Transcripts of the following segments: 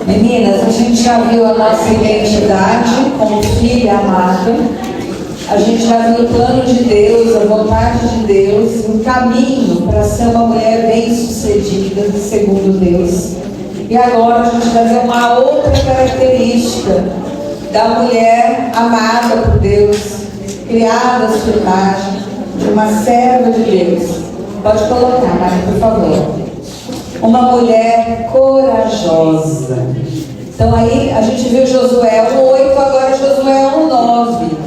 Meninas, a gente já viu a nossa identidade como filha amada. A gente já viu o plano de Deus, a vontade de Deus, o caminho para ser uma mulher bem-sucedida, segundo Deus. E agora a gente vai ver uma outra característica da mulher amada por Deus, criada à sua imagem, de uma serva de Deus. Pode colocar, Mari, por favor. Uma mulher corajosa. Então aí a gente viu Josué 1:8, agora Josué 1:9.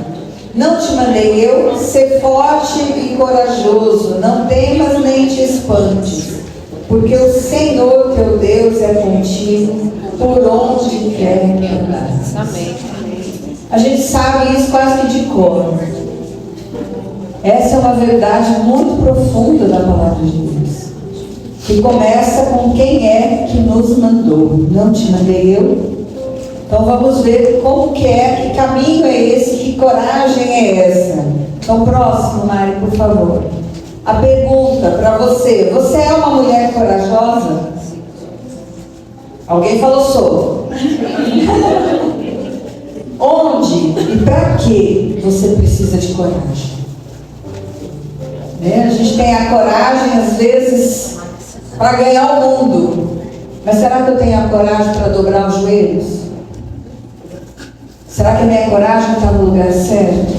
Não te mandei eu, ser forte e corajoso, não temas nem te espantes, porque o Senhor teu Deus é contigo, por onde quer que andares. Amém. A gente sabe isso quase que de cor. Essa é uma verdade muito profunda da palavra de Deus, que começa com quem é que nos mandou. Não te mandei eu? Então vamos ver como que é, que caminho é esse, que coragem é essa. Então próximo, Mari, por favor. A pergunta para você: você é uma mulher corajosa? Alguém falou sou. Onde e para que você precisa de coragem? A gente tem a coragem às vezes para ganhar o mundo, mas será que eu tenho a coragem para dobrar os joelhos? Será que a minha coragem está no lugar certo?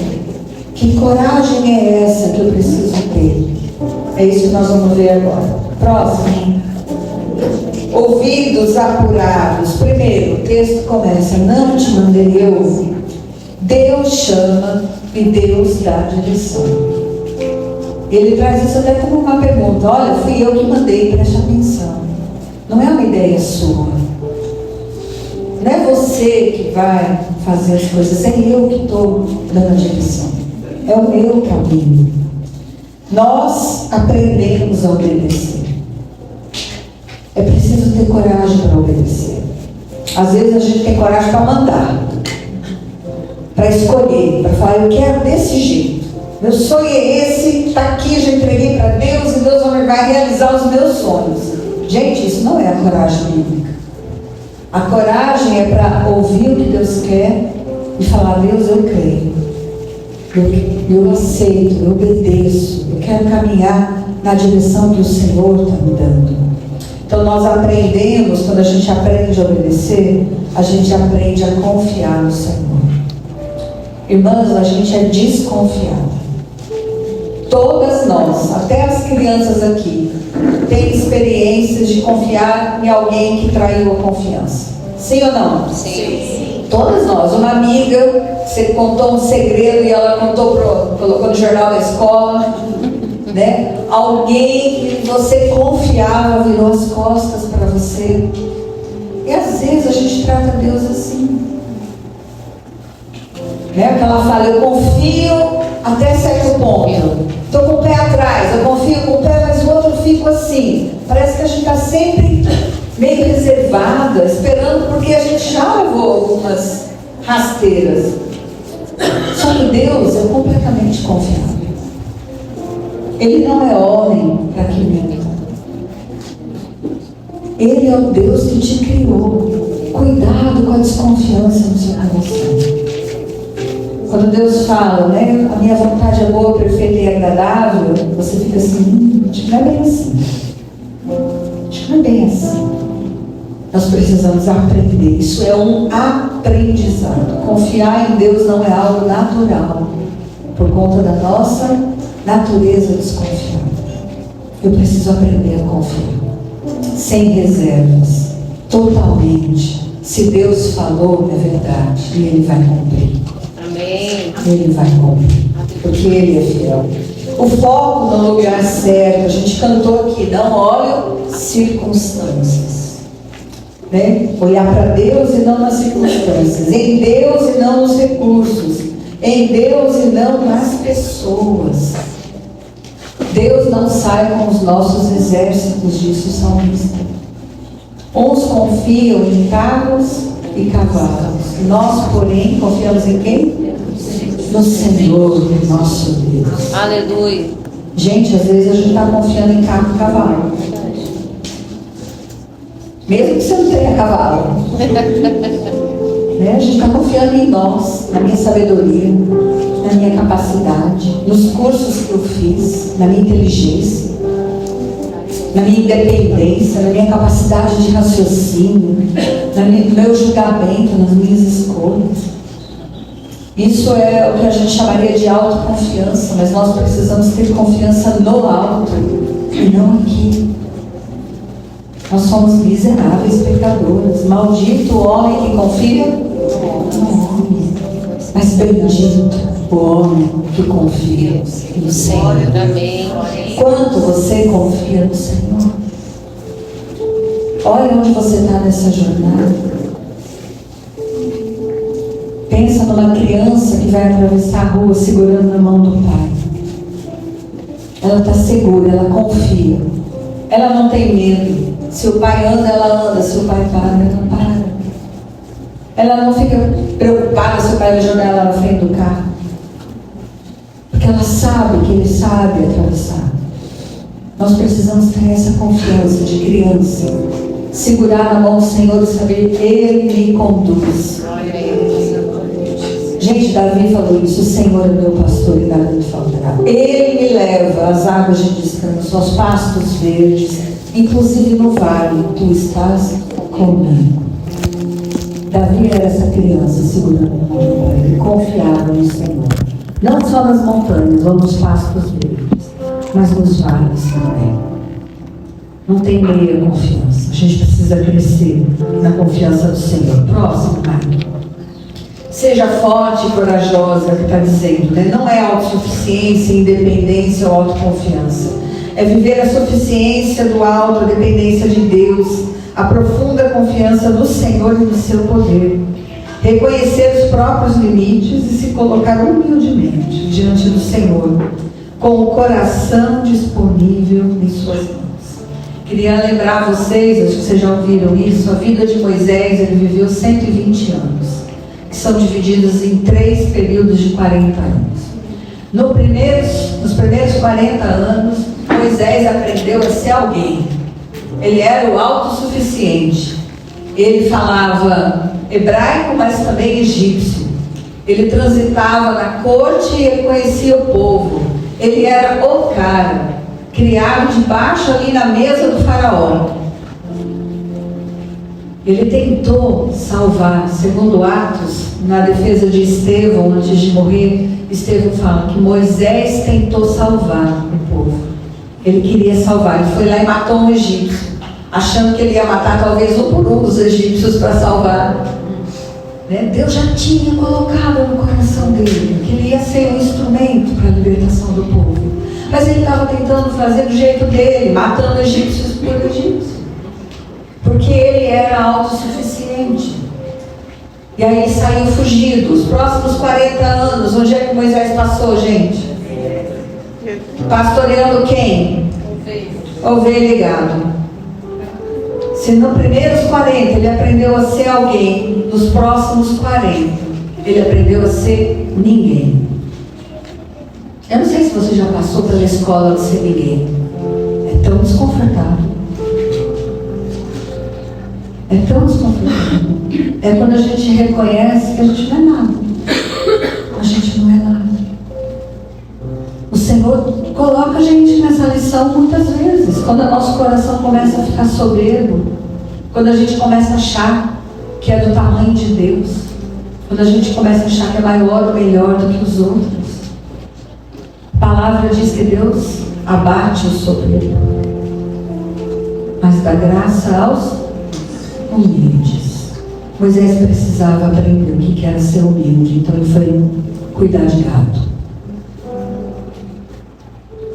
Que coragem é essa que eu preciso ter? É isso que nós vamos ver agora. Próximo. Ouvidos apurados. Primeiro, o texto começa: não te mandei eu. Deus chama e Deus dá direção. Ele traz isso até como uma pergunta: olha, fui eu que mandei, preste atenção. Não é uma ideia sua. Não é você que vai fazer as coisas, é eu que estou dando a direção. É o meu caminho. Nós aprendemos a obedecer. É preciso ter coragem para obedecer. Às vezes a gente tem coragem para mandar, para escolher, para falar: eu quero desse jeito. Meu sonho é esse, está aqui, já entreguei para Deus e Deus vai realizar os meus sonhos. Gente, isso não é a coragem bíblica. A coragem é para ouvir o que Deus quer e falar: Deus, eu creio, eu aceito, eu obedeço, eu quero caminhar na direção que o Senhor está me dando. Então nós aprendemos, quando a gente aprende a obedecer, a gente aprende a confiar no Senhor. Irmãs, a gente é desconfiada. Todas nós, até as crianças aqui, têm experiências de confiar em alguém que traiu a confiança. Sim ou não? Sim. Todas nós. Uma amiga, você contou um segredo e ela colocou no jornal da escola, né? Alguém que você confiava virou as costas para você. E às vezes a gente trata Deus assim, né? Que ela fala: eu confio até certo ponto. Estou com o pé atrás, eu confio com o pé, mas o outro eu fico assim. Parece que a gente está sempre meio reservada, esperando, porque a gente já levou algumas rasteiras. Só que Deus é completamente confiável. Ele não é homem para que minta. Ele é o Deus que te criou. Cuidado com a desconfiança no seu coração. Quando Deus fala, né, a minha vontade é boa, perfeita e agradável, você fica assim: acho que não é bem assim. Acho que não é bem assim. Nós precisamos aprender. Isso é um aprendizado. Confiar em Deus não é algo natural, por conta da nossa natureza desconfiada. Eu preciso aprender a confiar, sem reservas, totalmente. Se Deus falou, é verdade, e Ele vai cumprir. Amém. Ele vai cumprir, porque Ele é fiel. O foco no lugar certo. A gente cantou aqui: não olho circunstâncias, né? Olhar para Deus e não nas circunstâncias, em Deus e não nos recursos, em Deus e não nas pessoas. Deus não sai com os nossos exércitos, disse o salmista. Uns confiam em carros e cavalos, nós, porém, confiamos em quem? No Senhor, nosso Deus. Aleluia. Gente, às vezes a gente está confiando em carro e cavalo. Mesmo que você não tenha cavalo. A gente está confiando em nós, na minha sabedoria, na minha capacidade, nos cursos que eu fiz, na minha inteligência, na minha independência, na minha capacidade de raciocínio, no meu julgamento, nas minhas escolhas. Isso é o que a gente chamaria de autoconfiança, mas nós precisamos ter confiança no alto e não aqui. Nós somos miseráveis pecadores. Maldito o homem que confia no homem, mas bendito o homem que confia no Senhor. Quanto você confia no Senhor? Olha onde você está nessa jornada. Pensa numa criança que vai atravessar a rua segurando na mão do pai. Ela está segura, ela confia. Ela não tem medo. Se o pai anda, ela anda. Se o pai para, ela para. Ela não fica preocupada se o pai vai jogar ela na frente do carro. Porque ela sabe que ele sabe atravessar. Nós precisamos ter essa confiança de criança. Segurar na mão do Senhor e saber que Ele me conduz. Gente, Davi falou isso: o Senhor é meu pastor e nada me faltará. Ele me leva às águas de descanso, aos pastos verdes, inclusive no vale, tu estás comigo. Davi era essa criança segurando a mão do pai, ele confiava no Senhor. Não só nas montanhas ou nos pastos verdes, mas nos vales também. Não tem meia confiança. A gente precisa crescer na confiança do Senhor. Próximo, Mário. Seja forte e corajosa, que está dizendo, né? Não é autossuficiência, independência ou autoconfiança. É viver a suficiência do alto, a dependência de Deus, a profunda confiança no Senhor e no seu poder. Reconhecer os próprios limites e se colocar humildemente diante do Senhor, com o coração disponível em suas mãos. Queria lembrar vocês, acho que vocês já ouviram isso, a vida de Moisés, ele viveu 120 anos, que são divididos em 3 períodos de 40 anos. Nos primeiros 40 anos, Moisés aprendeu a ser alguém. Ele era o autossuficiente. Ele falava hebraico, mas também egípcio. Ele transitava na corte e ele conhecia o povo. Ele era o cara, criado debaixo ali na mesa do faraó. Ele tentou salvar, segundo Atos, na defesa de Estevão, antes de morrer, Estevão fala que Moisés tentou salvar o povo. Ele queria salvar, ele foi lá e matou um egípcio, achando que ele ia matar talvez um por um dos egípcios para salvar. Deus já tinha colocado no coração dele que ele ia ser um instrumento para a libertação do povo. Mas ele estava tentando fazer do jeito dele, matando egípcios por egípcios. Porque ele era autossuficiente. E aí ele saiu fugido. Os próximos 40 anos, onde é que Moisés passou, gente? Pastoreando quem? Ovelha e gado. Se nos primeiros 40 ele aprendeu a ser alguém, nos próximos 40 ele aprendeu a ser ninguém. Eu não sei se você já passou pela escola de ser ninguém. É tão desconfortável. É tão desconfortável. É quando a gente reconhece que a gente não é nada. A gente não é nada. O Senhor coloca a gente nessa lição muitas vezes. Quando o nosso coração começa a ficar soberbo, quando a gente começa a achar que é do tamanho de Deus, quando a gente começa a achar que é maior ou melhor do que os outros. A palavra diz que Deus abate o soberbo, mas dá graça aos humildes. Moisés precisava aprender o que era ser humilde, então ele foi cuidar de gado.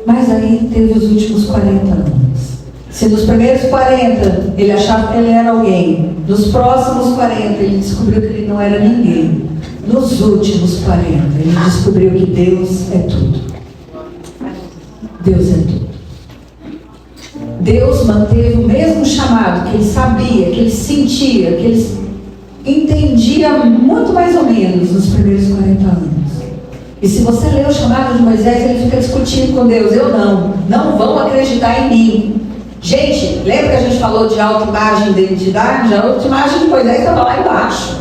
Mas aí teve os últimos 40 anos. Se nos primeiros 40 ele achava que ele era alguém, nos próximos 40 ele descobriu que ele não era ninguém. Nos últimos 40 ele descobriu que Deus é tudo. Deus é tudo. Deus manteve o mesmo chamado que ele sabia, que ele sentia, que ele entendia muito mais ou menos nos primeiros 40 anos. E se você lê o chamado de Moisés, ele fica discutindo com Deus. Eu não vão acreditar em mim. Gente, lembra que a gente falou de autoimagem e identidade? A autoimagem de Moisés estava lá embaixo.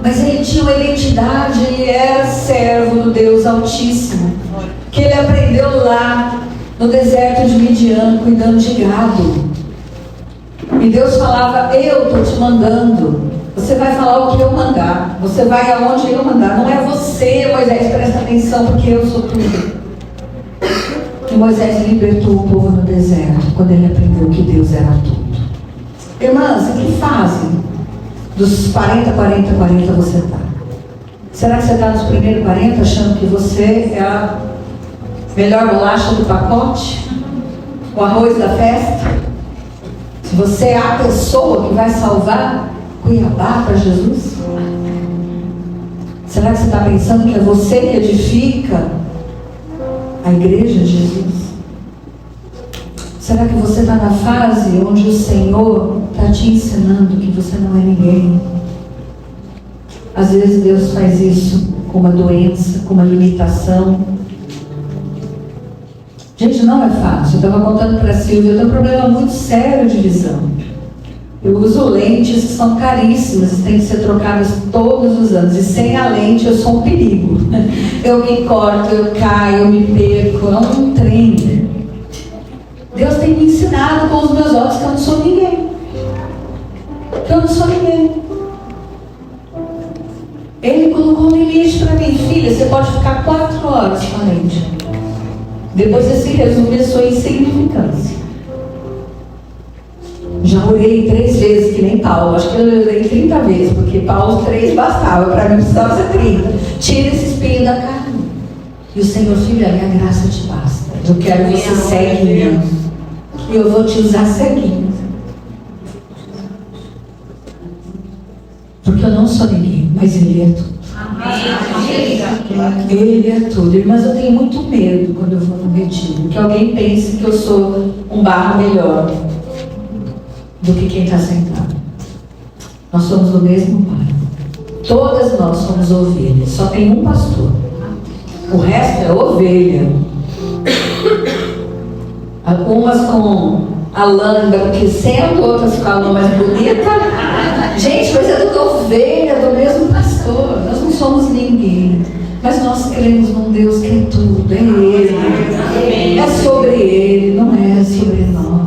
Mas ele tinha uma identidade, ele era servo do Deus Altíssimo. Que ele aprendeu lá no deserto de Midian, cuidando de gado. E Deus falava, eu estou te mandando. Você vai falar o que eu mandar. Você vai aonde eu mandar. Não é você, Moisés, presta atenção, porque eu sou tudo. E Moisés libertou o povo no deserto, quando ele aprendeu que Deus era tudo. Irmãs, em que fase dos 40 você está? Será que você está nos primeiros 40 achando que você é a melhor bolacha do pacote? O arroz da festa? Se você é a pessoa que vai salvar Cuiabá para Jesus? Será que você está pensando que é você que edifica a igreja de Jesus? Será que você está na fase onde o Senhor está te ensinando que você não é ninguém? Às vezes Deus faz isso com uma doença, com uma limitação. Gente, não é fácil. Eu estava contando para a Silvia, eu tenho um problema muito sério de visão. Eu uso lentes que são caríssimas, têm que ser trocadas todos os anos. E sem a lente eu sou um perigo. Eu me corto, eu caio, eu me perco. É um trem. Deus tem me ensinado com os meus olhos que eu não sou ninguém. Que eu não sou ninguém. Ele colocou um limite para mim. Filha, você pode ficar 4 horas com a lente. Depois você se resume a sua insignificância. Já orei 3 vezes, que nem Paulo. Acho que eu orei 30 vezes, porque Paulo 3 bastava. Para mim precisava ser 30. Tira esse espinho da carne. E o Senhor, filha, a minha graça te basta. Eu quero você ceguinho. E eu vou te usar ceguinho. Porque eu não sou ninguém, mas Ele é tudo. Ele é tudo. Mas eu tenho muito medo quando eu vou no retiro, que alguém pense que eu sou um barro melhor do que quem está sentado. Nós somos do mesmo Pai. Todas nós somos ovelhas. Só tem um pastor. O resto é ovelha. Algumas com a lã engroquecendo, outras com a lã mais bonita. Gente, mas é tudo ovelha do mesmo pastor. Nós não somos ninguém. Mas nós cremos num Deus que é tudo. É Ele. É sobre Ele, não é sobre nós.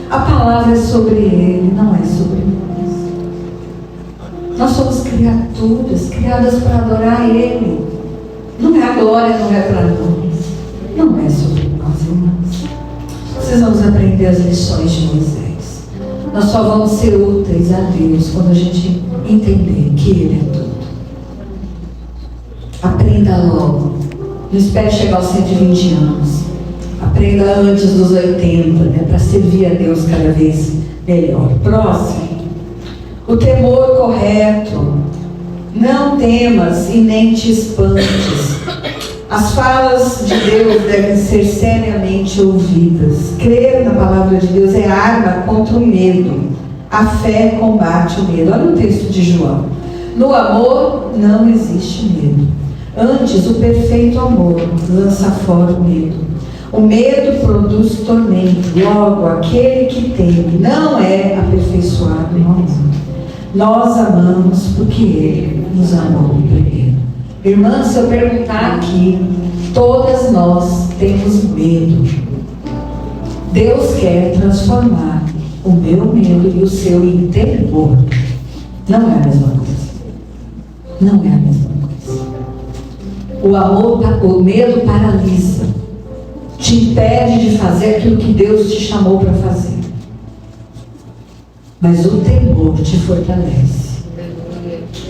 A palavra é sobre Ele, não é sobre nós. Nós somos criaturas, criadas para adorar Ele. Não é a glória, não é para nós. Não é sobre nós, irmãos. Precisamos aprender as lições de Moisés. Nós só vamos ser úteis a Deus quando a gente entender que Ele é tudo. Aprenda logo. Não espere chegar aos 120 anos. Aprenda antes dos 80, né, para servir a Deus cada vez melhor. Próximo. O temor correto. Não temas e nem te espantes. As falas de Deus devem ser seriamente ouvidas. Crer na palavra de Deus é arma contra o medo. A fé combate o medo. Olha o texto de João. No amor não existe medo. Antes, o perfeito amor lança fora o medo. O medo produz tormento. Logo, aquele que teme não é aperfeiçoado no amor. Nós amamos porque Ele nos amou primeiro. Irmã, se eu perguntar aqui, todas nós temos medo. Deus quer transformar o meu medo e o seu em temor. Não é a mesma coisa. Não é a mesma coisa. O amor, o medo paralisa. Te impede de fazer aquilo que Deus te chamou para fazer. Mas o temor te fortalece.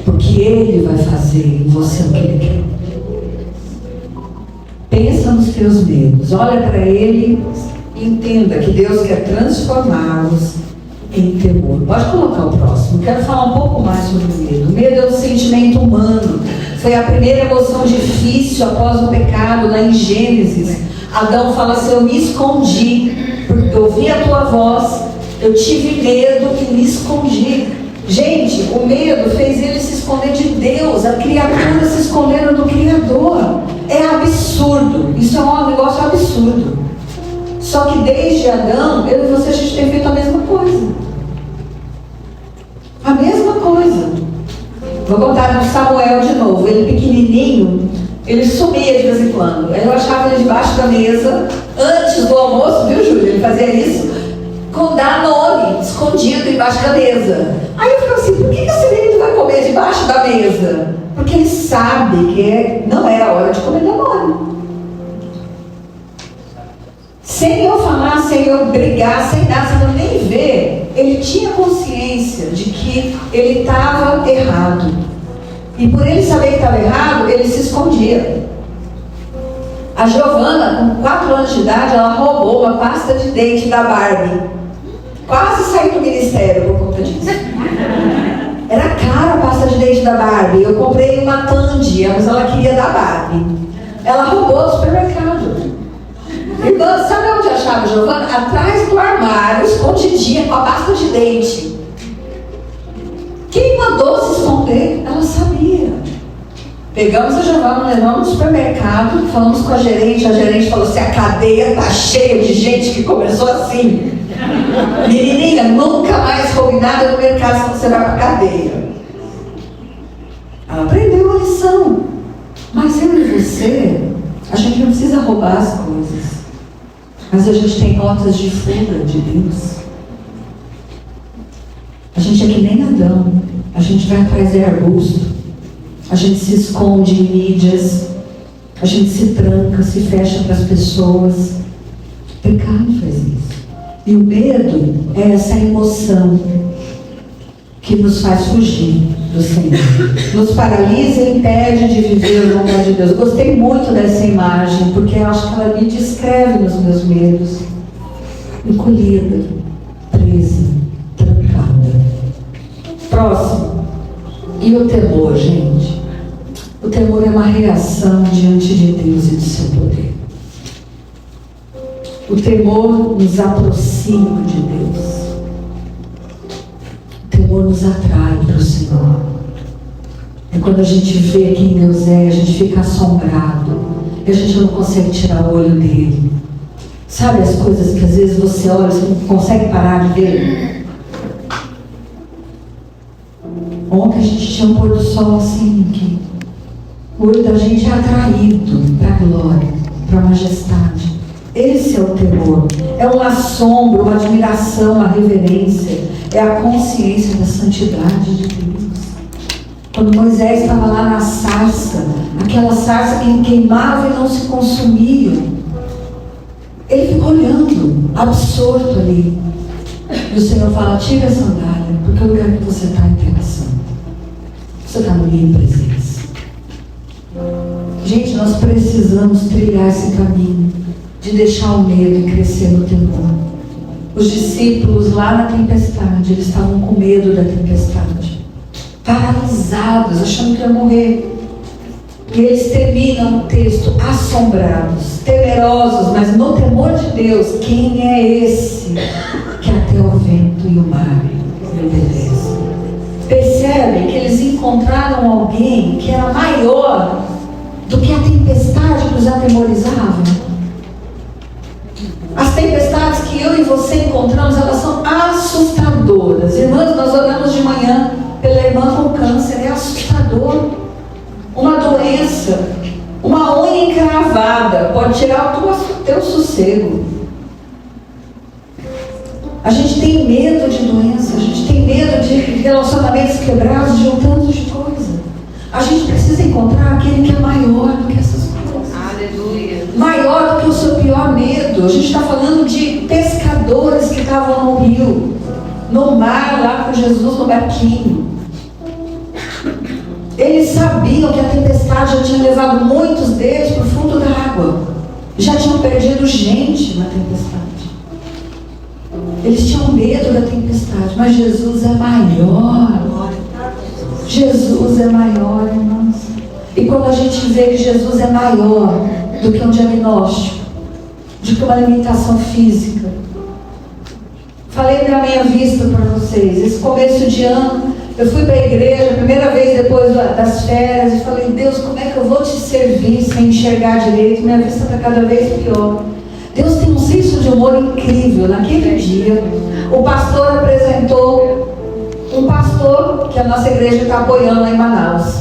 Porque Ele vai fazer em você o que Ele quer. Pensa nos teus medos. Olha para Ele e entenda que Deus quer transformá-los em temor. Pode colocar o próximo. Quero falar um pouco mais sobre o medo. O medo é um sentimento humano. Foi a primeira emoção difícil após o pecado, lá em Gênesis. Adão fala assim: eu me escondi, porque eu ouvi a tua voz, eu tive medo e me escondi. Gente, o medo fez ele se esconder de Deus, a criatura se escondendo do Criador. É absurdo, isso é um negócio absurdo. Só que desde Adão, eu e você, a gente tem feito a mesma coisa. A mesma coisa. Vou contar do Samuel de novo. Ele pequenininho, ele sumia de vez em quando. Eu achava ele debaixo da mesa, antes do almoço, viu, Júlia? Ele fazia isso com Danone, escondido embaixo da mesa. Aí eu ficava assim, por que esse menino vai comer debaixo da mesa? Porque ele sabe que não era a hora de comer Danone. Sem eu falar, sem eu brigar, sem nada, sem eu nem ver, ele tinha consciência de que ele estava errado. E por ele saber que estava errado, ele se escondia. A Giovana, com 4 anos de idade, ela roubou uma pasta de dente da Barbie. Quase saiu do ministério por conta disso. Era cara a pasta de dente da Barbie. Eu comprei uma Tandy, mas ela queria da Barbie. Ela roubou do supermercado. Irmã, sabe onde achava a Giovana? Atrás do armário, escondidinha com a pasta de dente. Quem mandou se esconder? Ela sabia. Pegamos a Giovana, levamos no supermercado, falamos com a gerente falou assim, a cadeia tá cheia de gente que começou assim. Menininha, nunca mais roube nada no mercado, senão você vai pra cadeia. Ela aprendeu a lição. Mas eu e você, a gente não precisa roubar as coisas. Mas a gente tem rotas de fuga de Deus. A gente é que nem Adão. A gente vai atrás de arbusto. A gente se esconde em mídias. A gente se tranca, se fecha para as pessoas. O pecado faz isso. E o medo é essa emoção que nos faz fugir do Senhor. Nos paralisa e impede de viver a vontade de Deus. Eu gostei muito dessa imagem, porque eu acho que ela me descreve nos meus medos. Encolhida, presa, trancada. Próximo. E o temor, gente? O temor é uma reação diante de Deus e do seu poder. O temor nos aproxima de Deus. O temor nos atrai para o Senhor. É quando a gente vê quem Deus é, a gente fica assombrado. E a gente não consegue tirar o olho dele. Sabe as coisas que às vezes você olha e você não consegue parar de ver? Ontem a gente tinha um pôr do sol assim, que o olho da gente é atraído para a glória, para a majestade. Esse é o temor. É um assombro, uma admiração, uma reverência. É a consciência da santidade de Deus. Quando Moisés estava lá na sarça, aquela sarça que queimava e não se consumia, ele ficou olhando, absorto ali. E o Senhor fala, tira a sandália, porque o lugar que você está é terra santa. Você está na minha presença. Gente, nós precisamos trilhar esse caminho de deixar o medo e crescer no temor. Os discípulos lá na tempestade, eles estavam com medo da tempestade, paralisados, achando que iam morrer. E eles terminam o texto assombrados, temerosos, mas no temor de Deus. Quem é esse que até o vento e o mar lhe obedecem? Percebe que eles encontraram alguém que era maior do que a tempestade que os atemorizava? As tempestades que eu e você encontramos, elas são assustadoras. Irmãs, nós oramos de manhã pela irmã com câncer, é assustador. Uma doença, uma unha encravada pode tirar o teu sossego. A gente tem medo de doença, a gente tem medo de relacionamentos quebrados, de um tanto de coisa. A gente precisa encontrar aquele que é maior do que essas coisas. Aleluia. Maior do que o seu pior medo. A gente está falando de pescadores que estavam no rio, no mar, lá com Jesus no barquinho. Eles sabiam que a tempestade já tinha levado muitos deles para o fundo da água. Já tinham perdido gente na tempestade. Eles tinham medo da tempestade, mas Jesus é maior. Jesus é maior, irmãos. E quando a gente vê que Jesus é maior do que um diagnóstico, do que uma limitação física. Falei da minha vista para vocês. Esse começo de ano, eu fui para a igreja, a primeira vez depois das férias, e falei, Deus, como é que eu vou te servir sem enxergar direito? Minha vista está cada vez pior. Deus tem um senso de humor incrível. Naquele dia, o pastor apresentou um pastor que a nossa igreja está apoiando lá em Manaus.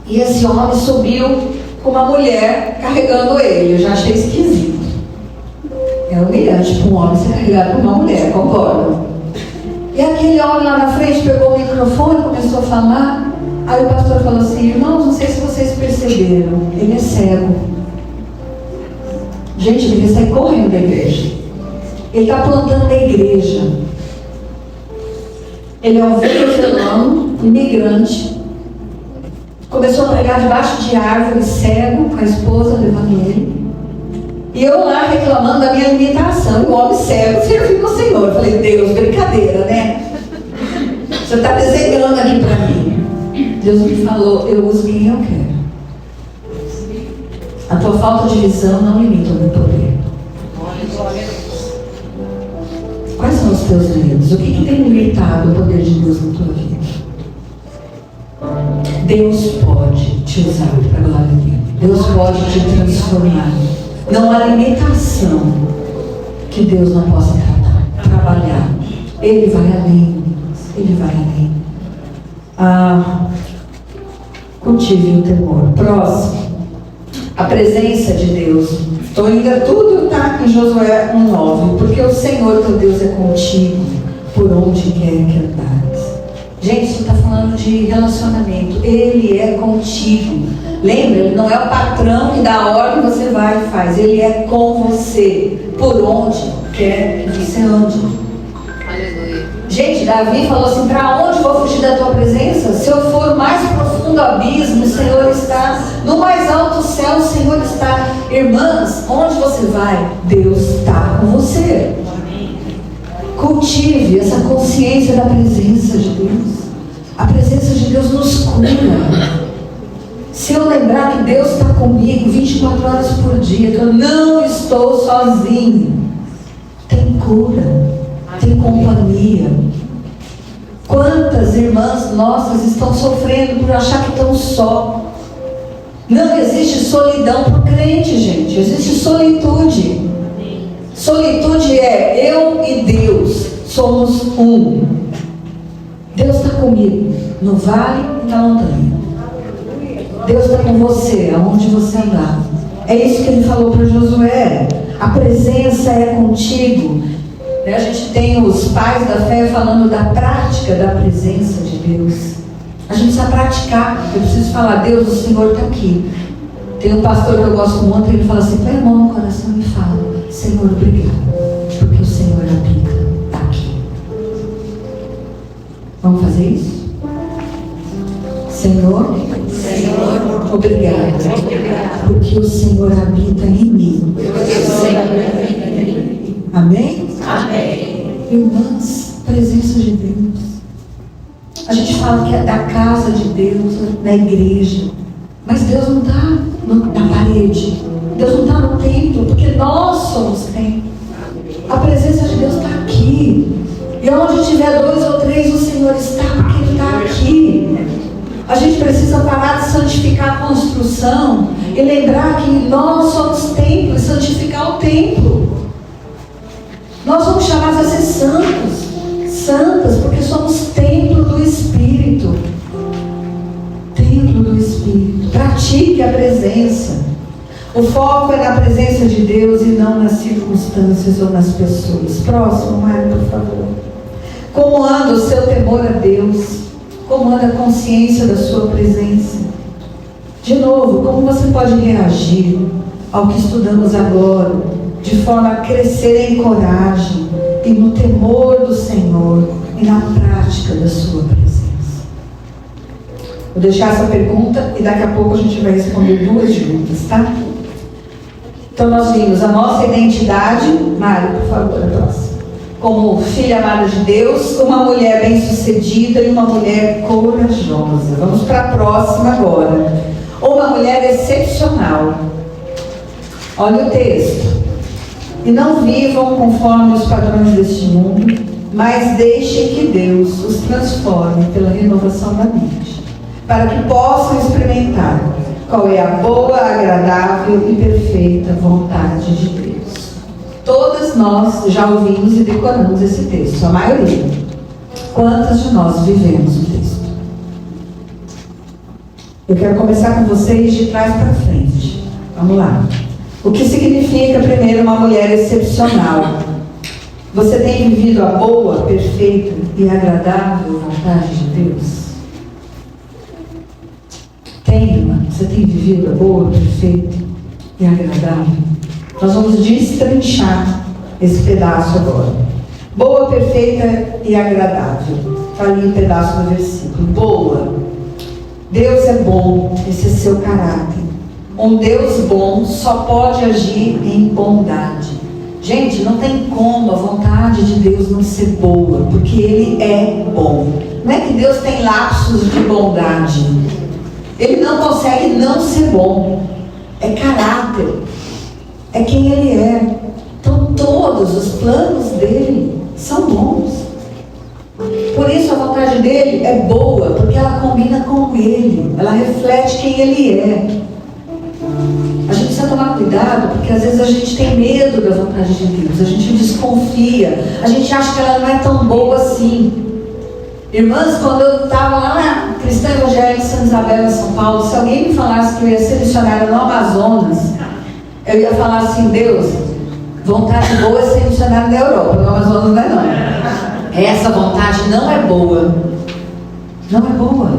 E esse homem subiu com uma mulher carregando ele. Eu já achei esquisito. É humilhante para um homem ser carregado por uma mulher, concordo? E aquele homem lá na frente pegou o microfone e começou a falar. Aí o pastor falou assim: irmãos, não sei se vocês perceberam, ele é cego. Gente, ele sai correndo da igreja. Ele está plantando a igreja. Ele é um venezuelano, imigrante. Começou a pregar debaixo de árvore, cego, com a esposa levando ele. E eu lá reclamando da minha limitação. E o homem cego servindo ao Senhor. Eu falei: Deus, brincadeira, né? Você está desenhando aqui para mim. Deus me falou: eu uso quem eu quero. A tua falta de visão não limita o meu poder. Quais são os teus medos? O que tem limitado o poder de Deus na tua vida? Deus pode te usar para a glória dele. Deus pode te transformar. Não há limitação que Deus não possa trabalhar. Ele vai além. Ele vai além. Cultive o temor. Próximo. A presença de Deus. Então ainda tudo está em Josué 1:9. Porque o Senhor teu Deus é contigo por onde quer que andares. Gente, isso está falando de relacionamento. Ele é contigo. Lembra? Ele não é o patrão que dá a ordem e você vai e faz. Ele é com você. Por onde quer que você ande. Aleluia. Gente, Davi falou assim: para onde vou fugir da tua presença? Se eu for no mais profundo abismo, o Senhor está. No mais alto céu, o Senhor está. Irmãs, onde você vai? Deus está com você. Cultive essa consciência da presença de Deus. A presença de Deus nos cura. Se eu lembrar que Deus está comigo 24 horas por dia, que eu não estou sozinho, tem cura, tem companhia. Quantas irmãs nossas estão sofrendo por achar que estão só? Não existe solidão para o crente, gente. Existe solitude. Solitude é eu e Deus somos um. Deus está comigo no vale e na montanha. Deus está com você aonde você andar. É isso que ele falou para Josué. A presença é contigo. A gente tem os pais da fé falando da prática da presença de Deus. A gente precisa praticar. Eu preciso falar: Deus, o Senhor está aqui. Tem um pastor que eu gosto muito, ele fala assim: põe a mão no coração e fala: Senhor, obrigado, porque o Senhor habita aqui. Vamos fazer isso? Senhor, obrigado, porque o Senhor habita em mim. Amém? Amém. Irmãs, presença de Deus. A gente fala que é da casa de Deus, na igreja. Mas Deus não está na parede. Deus não está no templo, porque nós somos templo. A presença de Deus está aqui. E onde tiver 2 ou 3, o Senhor está, porque Ele está aqui. A gente precisa parar de santificar a construção e lembrar que nós somos templo e santificar o templo. Nós somos chamados a ser santos, santas, porque somos templo do Espírito. Templo do Espírito. Pratique a presença. O foco é na presença de Deus e não nas circunstâncias ou nas pessoas. Próximo, Mário, por favor. Como anda o seu temor a Deus? Como anda a consciência da sua presença? De novo, como você pode reagir ao que estudamos agora, de forma a crescer em coragem e no temor do Senhor e na prática da sua presença? Vou deixar essa pergunta e daqui a pouco a gente vai responder 2 juntas, tá? Então nós vimos a nossa identidade, Mário, por favor, a próxima. Como filha amada de Deus, uma mulher bem-sucedida e uma mulher corajosa. Vamos para a próxima agora. Uma mulher excepcional. Olha o texto. E não vivam conforme os padrões deste mundo, mas deixem que Deus os transforme pela renovação da mente, para que possam experimentar qual é a boa, agradável e perfeita vontade de Deus. Todas nós já ouvimos e decoramos esse texto, a maioria. Quantas de nós vivemos o texto? Eu quero começar com vocês de trás para frente. Vamos lá. O que significa, primeiro, uma mulher excepcional? Você tem vivido a boa, perfeita e agradável vontade de Deus? Você tem vivido a boa, perfeita e agradável? Nós vamos destrinchar esse pedaço agora. Boa, perfeita e agradável. Está ali um pedaço do versículo. Boa. Deus é bom, esse é seu caráter. Um Deus bom só pode agir em bondade. Gente, não tem como a vontade de Deus não ser boa, porque Ele é bom. Não é que Deus tem lapsos de bondade. Ele não consegue não ser bom. É caráter. É quem Ele é. Então todos os planos dele são bons. Por isso a vontade dele é boa, porque ela combina com Ele. Ela reflete quem Ele é. A gente precisa tomar cuidado, porque às vezes a gente tem medo da vontade de Deus. A gente desconfia. A gente acha que ela não é tão boa assim. Irmãs, quando eu estava lá na Cristã Evangélica de Santa Isabel, em São Paulo, se alguém me falasse que eu ia ser missionária no Amazonas, eu ia falar assim: Deus, vontade boa é ser missionária na Europa, no Amazonas não é não. Essa vontade não é boa. Não é boa.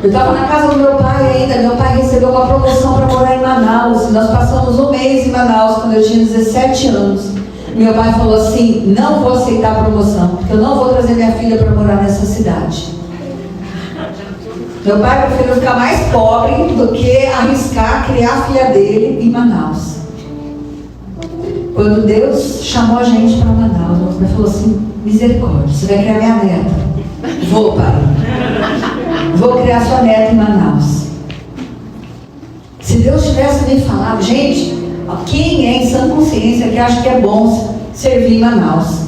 Eu estava na casa do meu pai ainda. Meu pai recebeu uma promoção para morar em Manaus. Nós passamos um mês em Manaus quando eu tinha 17 anos. Meu pai falou assim: não vou aceitar a promoção, porque eu não vou trazer minha filha para morar nessa cidade. Meu pai preferiu ficar mais pobre do que arriscar criar a filha dele em Manaus. Quando Deus chamou a gente para Manaus, meu pai falou assim: misericórdia, você vai criar minha neta. Vou, pai. Vou criar sua neta em Manaus. Se Deus tivesse me falado, gente, quem é em sã consciência que acha que é bom servir em Manaus?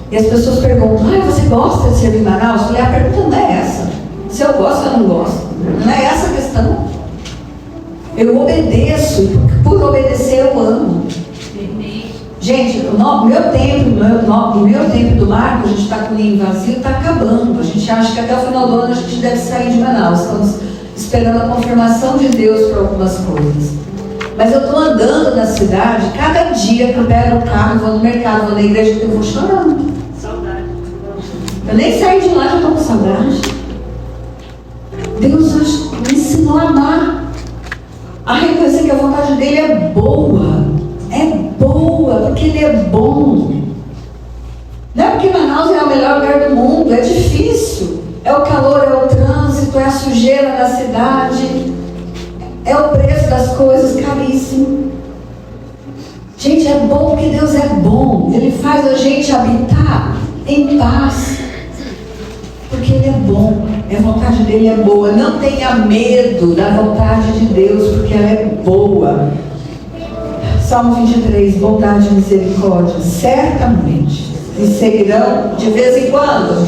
E as pessoas perguntam: você gosta de servir em Manaus? Eu falei: a pergunta não é essa. Se eu gosto, eu não gosto. Não é essa a questão. Eu obedeço, e por obedecer eu amo. Gente, o meu tempo do Marco, a gente está com o ninho vazio, está acabando. A gente acha que até o final do ano a gente deve sair de Manaus. Estamos esperando a confirmação de Deus para algumas coisas. Mas eu estou andando na cidade, cada dia que eu pego o carro, vou no mercado, vou na igreja, eu vou chorando. Saudade. Eu nem saí de lá, já estou com saudade. Deus me ensinou a amar, a reconhecer que a vontade dele é boa. É boa, porque Ele é bom. Não é porque Manaus é o melhor lugar do mundo, é difícil. É o calor, é o trânsito, é a sujeira da cidade, é o preço das coisas caríssimo. Gente, é bom porque Deus é bom. Ele faz a gente habitar em paz, porque Ele é bom. A vontade dele é boa. Não tenha medo da vontade de Deus, porque ela é boa. Salmo 23, bondade e misericórdia certamente me seguirão de vez em quando.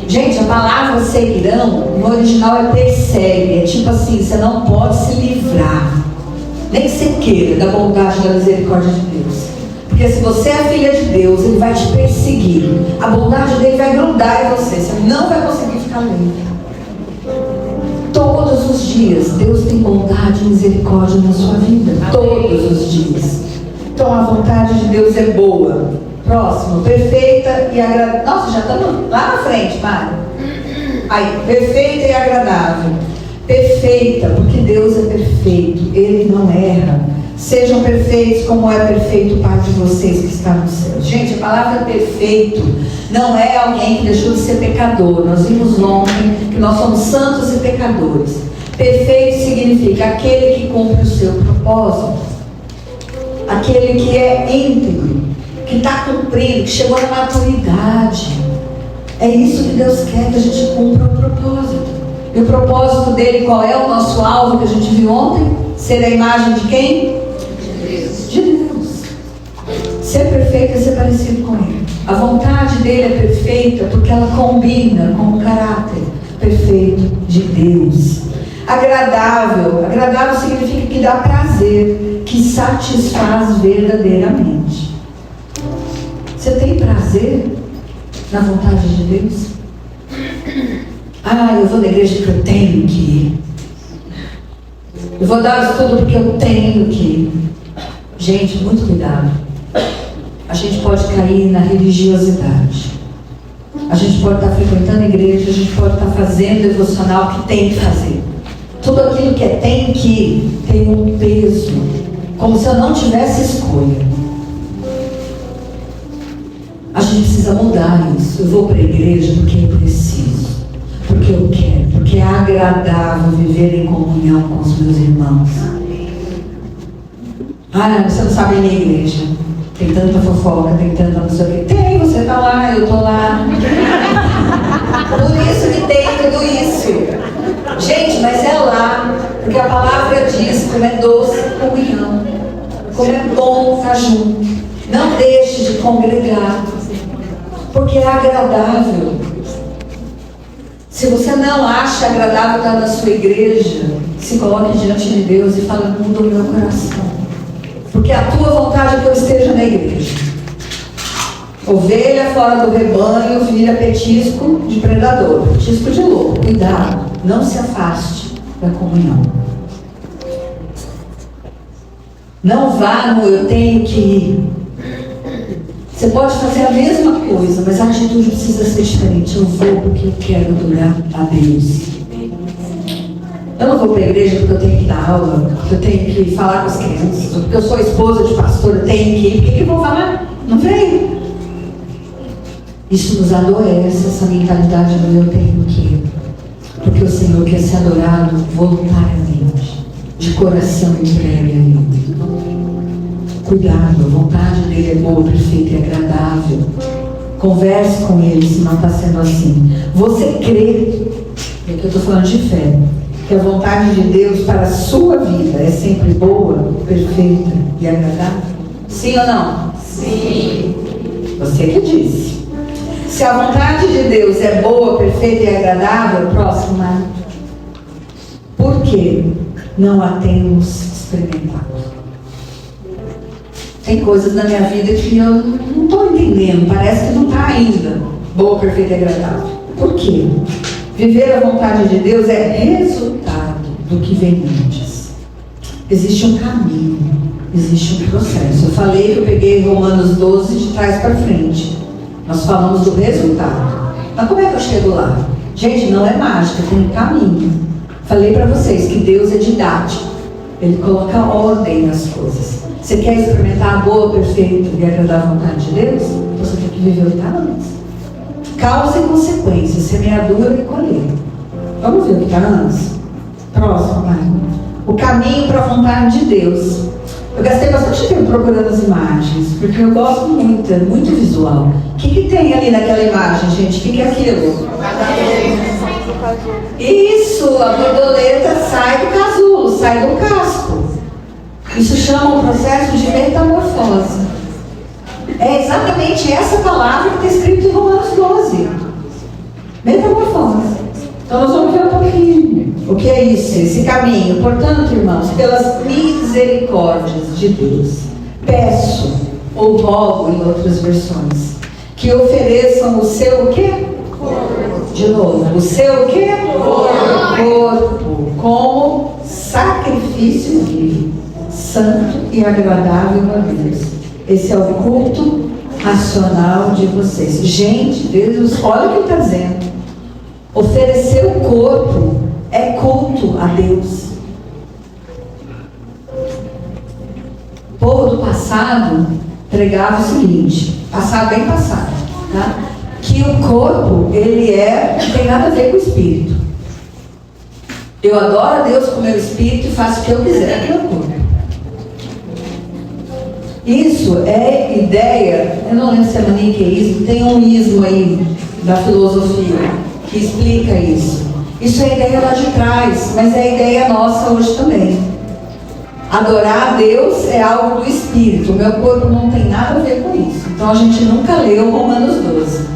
Gente, a palavra seguirão no original é persegue. É tipo assim, você não pode se livrar, nem que você queira, da bondade e da misericórdia de Deus. Porque se você é filha de Deus, Ele vai te perseguir. A bondade dele vai grudar em você. Você não vai conseguir ficar livre. Todos os dias, Deus tem bondade e misericórdia na sua vida. Todos os dias. Então a vontade de Deus é boa. Próximo, perfeita e agradável. Nossa, já estamos lá na frente, Mário. Aí, perfeita e agradável. Perfeita, porque Deus é perfeito. Ele não erra. Sejam perfeitos como é perfeito o Pai de vocês que está no céu. Gente, a palavra perfeito não é alguém que deixou de ser pecador. Nós vimos ontem que nós somos santos e pecadores. Perfeito significa aquele que cumpre o seu propósito, aquele que é íntegro, que está cumprindo, que chegou na maturidade. É isso que Deus quer, que a gente cumpra o propósito. E o propósito dele, qual é o nosso alvo que a gente viu ontem? Ser a imagem de quem? De Deus. Ser perfeito é ser parecido com Ele. A vontade dele é perfeita porque ela combina com o caráter perfeito de Deus. Agradável. Agradável significa que dá prazer, que satisfaz verdadeiramente. Você tem prazer na vontade de Deus? Eu vou na igreja porque eu tenho que ir. Eu vou dar o estudo porque eu tenho que ir. Gente, muito cuidado. A gente pode cair na religiosidade. A gente pode estar frequentando a igreja, a gente pode estar fazendo devocional que tem que fazer. Tudo aquilo que tem que tem um peso, como se eu não tivesse escolha. A gente precisa mudar isso. Eu vou para a igreja porque eu preciso, porque eu quero, porque é agradável viver em comunhão com os meus irmãos. Você não sabe ir na igreja. Tem tanta fofoca, tem tanta não sei o que. Tem, você está lá, eu estou lá. Por isso que tem tudo isso. Gente, mas é lá, porque a palavra diz como é doce a comunhão, como é bom estar junto. Não deixe de congregar, porque é agradável. Se você não acha agradável estar na sua igreja, se coloque diante de Deus e fale: muda o meu coração, porque a tua vontade é que eu esteja na igreja. Ovelha fora do rebanho vira petisco de predador, petisco de lobo. Cuidado, não se afaste da comunhão. Não vá no eu tenho que ir. Você pode fazer a mesma coisa, mas a atitude precisa ser diferente. Eu vou porque eu quero adorar a Deus. Eu não vou para a igreja porque eu tenho que dar aula, porque eu tenho que falar com as crianças, porque eu sou esposa de pastor, eu tenho que ir. Por que eu vou falar? Não veio. Isso nos adoece, essa mentalidade do eu tenho que ir. Porque o Senhor quer ser adorado voluntariamente, de coração entregue a Ele. Cuidado, a vontade dele é boa, perfeita e agradável. Converse com ele se não está sendo assim. Você crê, é que eu estou falando de fé, que a vontade de Deus para a sua vida é sempre boa, perfeita e agradável? Sim ou não? Sim. Você que disse. Se a vontade de Deus é boa, perfeita e agradável, próximo, né? Por que não a temos experimentado? Tem coisas na minha vida que eu não estou entendendo, parece que não está ainda boa, perfeita e agradável. Por quê? Viver a vontade de Deus é resultado do que vem antes. Existe um caminho, existe um processo. Eu falei que eu peguei Romanos 12 de trás para frente. Nós falamos do resultado. Mas como é que eu chego lá? Gente, não é mágica, tem um caminho. Falei para vocês que Deus é didático. Ele coloca ordem nas coisas. Você quer experimentar a boa, perfeita e agradável vontade de Deus? Você tem que viver o que está antes. Causa e consequência, semeadura e colheita. Vamos ver o que está antes? Próximo, vai. O caminho para a vontade de Deus. Eu gastei bastante tempo procurando as imagens, porque eu gosto muito, é muito visual. O que tem ali naquela imagem, gente? O que é aquilo? Isso, a borboleta sai do casulo, sai do casco. Isso chama um processo de metamorfose. É exatamente essa palavra que está escrita em Romanos 12. Metamorfose. Então nós vamos ver um pouquinho o que é isso, esse caminho. Portanto, irmãos, pelas misericórdias de Deus, peço ou rogo, em outras versões, que ofereçam o seu o quê? Corpo. De novo, o seu o quê? Corpo. Como sacrifício vivo, santo e agradável a Deus. Esse é o culto racional de vocês. Gente, Deus, olha o que está dizendo. Oferecer o corpo é culto a Deus. O povo do passado pregava o seguinte, passado bem passado, tá? Que o corpo, ele não tem nada a ver com o espírito. Eu adoro a Deus com o meu espírito e faço o que eu quiser com o meu corpo. Isso é ideia, eu não lembro se é maniqueísmo, tem um ismo aí da filosofia que explica isso. Isso é ideia lá de trás, mas é ideia nossa hoje também. Adorar a Deus é algo do espírito. O meu corpo não tem nada a ver com isso. Então a gente nunca leu Romanos 12.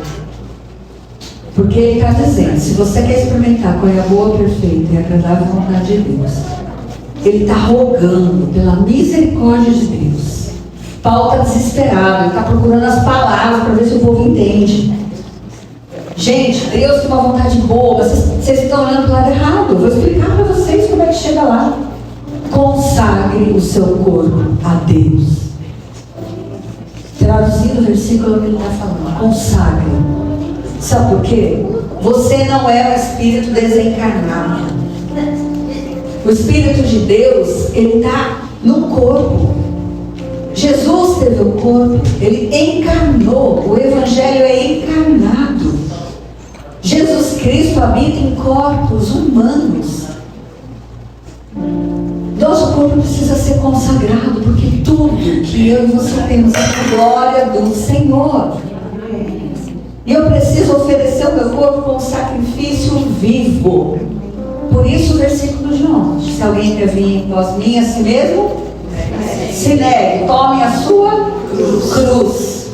Porque ele está dizendo, se você quer experimentar qual é a boa, perfeita e agradável vontade de Deus, ele está rogando pela misericórdia de Deus. Paulo está desesperado, ele está procurando as palavras para ver se o povo entende. Gente, Deus tem uma vontade boa, vocês estão olhando para o lado errado. Eu vou explicar para vocês como é que chega lá. Consagre o seu corpo a Deus. Traduzindo o versículo que ele está falando, consagre. Sabe por quê? Você não é um espírito desencarnado. O Espírito de Deus, ele está no corpo. Jesus teve o corpo, ele encarnou. O Evangelho é encarnado. Jesus Cristo habita em corpos humanos. Nosso corpo precisa ser consagrado, porque tudo que eu e você temos é a glória do Senhor. E eu preciso oferecer o meu corpo como sacrifício vivo. Por isso o versículo de ontem. Se alguém quer vir em pós mim, a si mesmo, se negue, tome a sua cruz.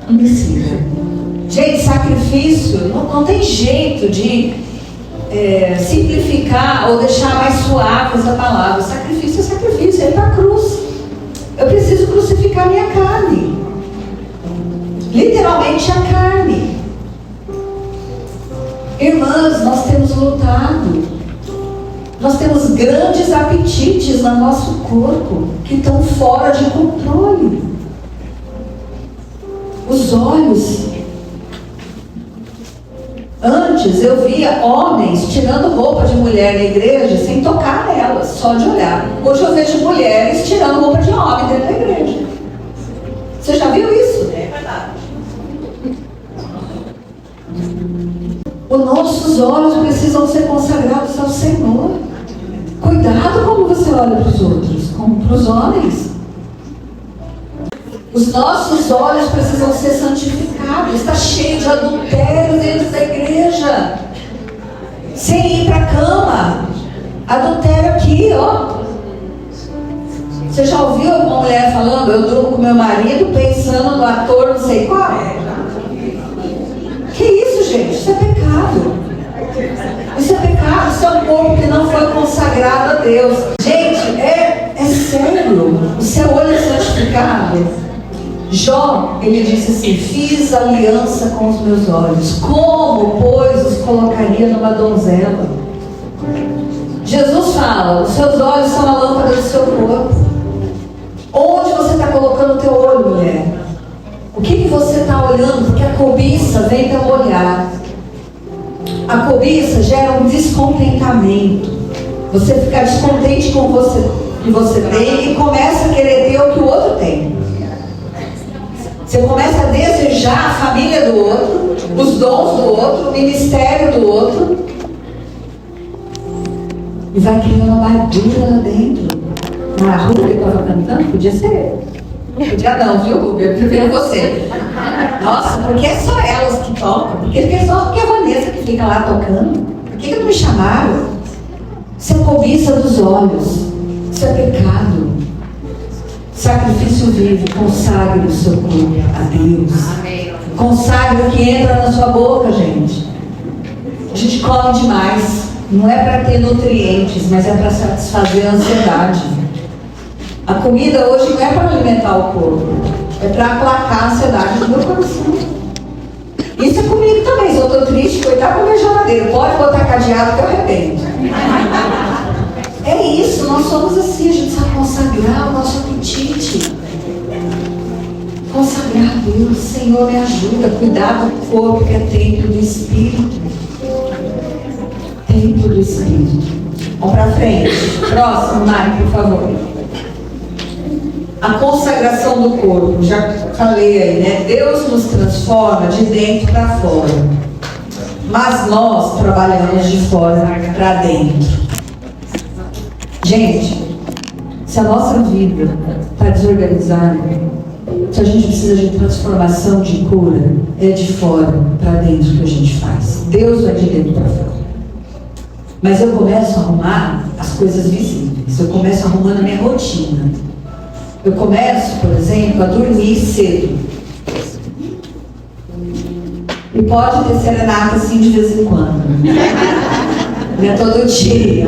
Não precisa. Gente, sacrifício não tem jeito de simplificar ou deixar mais suave essa palavra. Sacrifício é sacrifício, é para a cruz. Eu preciso crucificar minha carne. Literalmente a carne. Irmãs, nós temos lutado. Nós temos grandes apetites no nosso corpo que estão fora de controle. Os olhos. Antes eu via homens tirando roupa de mulher na igreja sem tocar nelas, só de olhar. Hoje eu vejo mulheres tirando roupa de homem dentro da igreja. Você já viu isso? É verdade. Os nossos olhos precisam ser consagrados ao Senhor. Cuidado como você olha para os outros, como para os homens. Os nossos olhos precisam ser santificados. Está cheio de adultério dentro da igreja. Sem ir para a cama. Adultério aqui, ó. Você já ouviu uma mulher falando, eu durmo com meu marido pensando no ator não sei qual? Que isso, gente? Isso é pecado. Isso é pecado. Isso é um corpo que não foi consagrado a Deus. Gente, é sério. O seu olho é santificado. Jó, ele disse assim, fiz aliança com os meus olhos. Como, pois, os colocaria numa donzela? Jesus fala, os seus olhos são a lâmpada do seu corpo. Onde você está colocando o teu olho, mulher? O que você está olhando? Porque a cobiça vem pelo olhar. A cobiça gera um descontentamento. Você fica descontente com o que você tem e começa a querer ter o que o outro tem. Você começa a desejar a família do outro, os dons do outro, o ministério do outro. E vai criando uma amargura lá dentro. A Rúbia estava cantando? Podia ser. Podia não, viu, Rúbia? Eu prefiro você. Nossa, por que é só elas que tocam? Por que é só porque a Vanessa que fica lá tocando? Por que não me chamaram? Isso é cobiça dos olhos. Isso é pecado. Sacrifício vivo, consagre o seu corpo a Deus. Consagre o que entra na sua boca, gente. A gente come demais. Não é para ter nutrientes, mas é para satisfazer a ansiedade. A comida hoje não é para alimentar o corpo, é para aplacar a ansiedade do meu coração. Isso é comigo também. Se eu estou triste, coitado da minha geladeira. Pode botar cadeado que eu arrebento. É isso, nós somos assim, a gente precisa consagrar o nosso apetite. Consagrar a Deus, Senhor, me ajuda, cuidar do corpo que é templo do Espírito. Templo do Espírito. Vamos para frente. Próximo, Mari, por favor. A consagração do corpo, já falei aí, né? Deus nos transforma de dentro para fora. Mas nós trabalhamos de fora para dentro. Gente, se a nossa vida está desorganizada, se a gente precisa de transformação, de cura, é de fora para dentro que a gente faz. Deus vai de dentro para fora. Mas eu começo a arrumar as coisas visíveis. Eu começo arrumando a minha rotina. Eu começo, por exemplo, a dormir cedo. E pode ter serenata assim de vez em quando. Não é todo dia.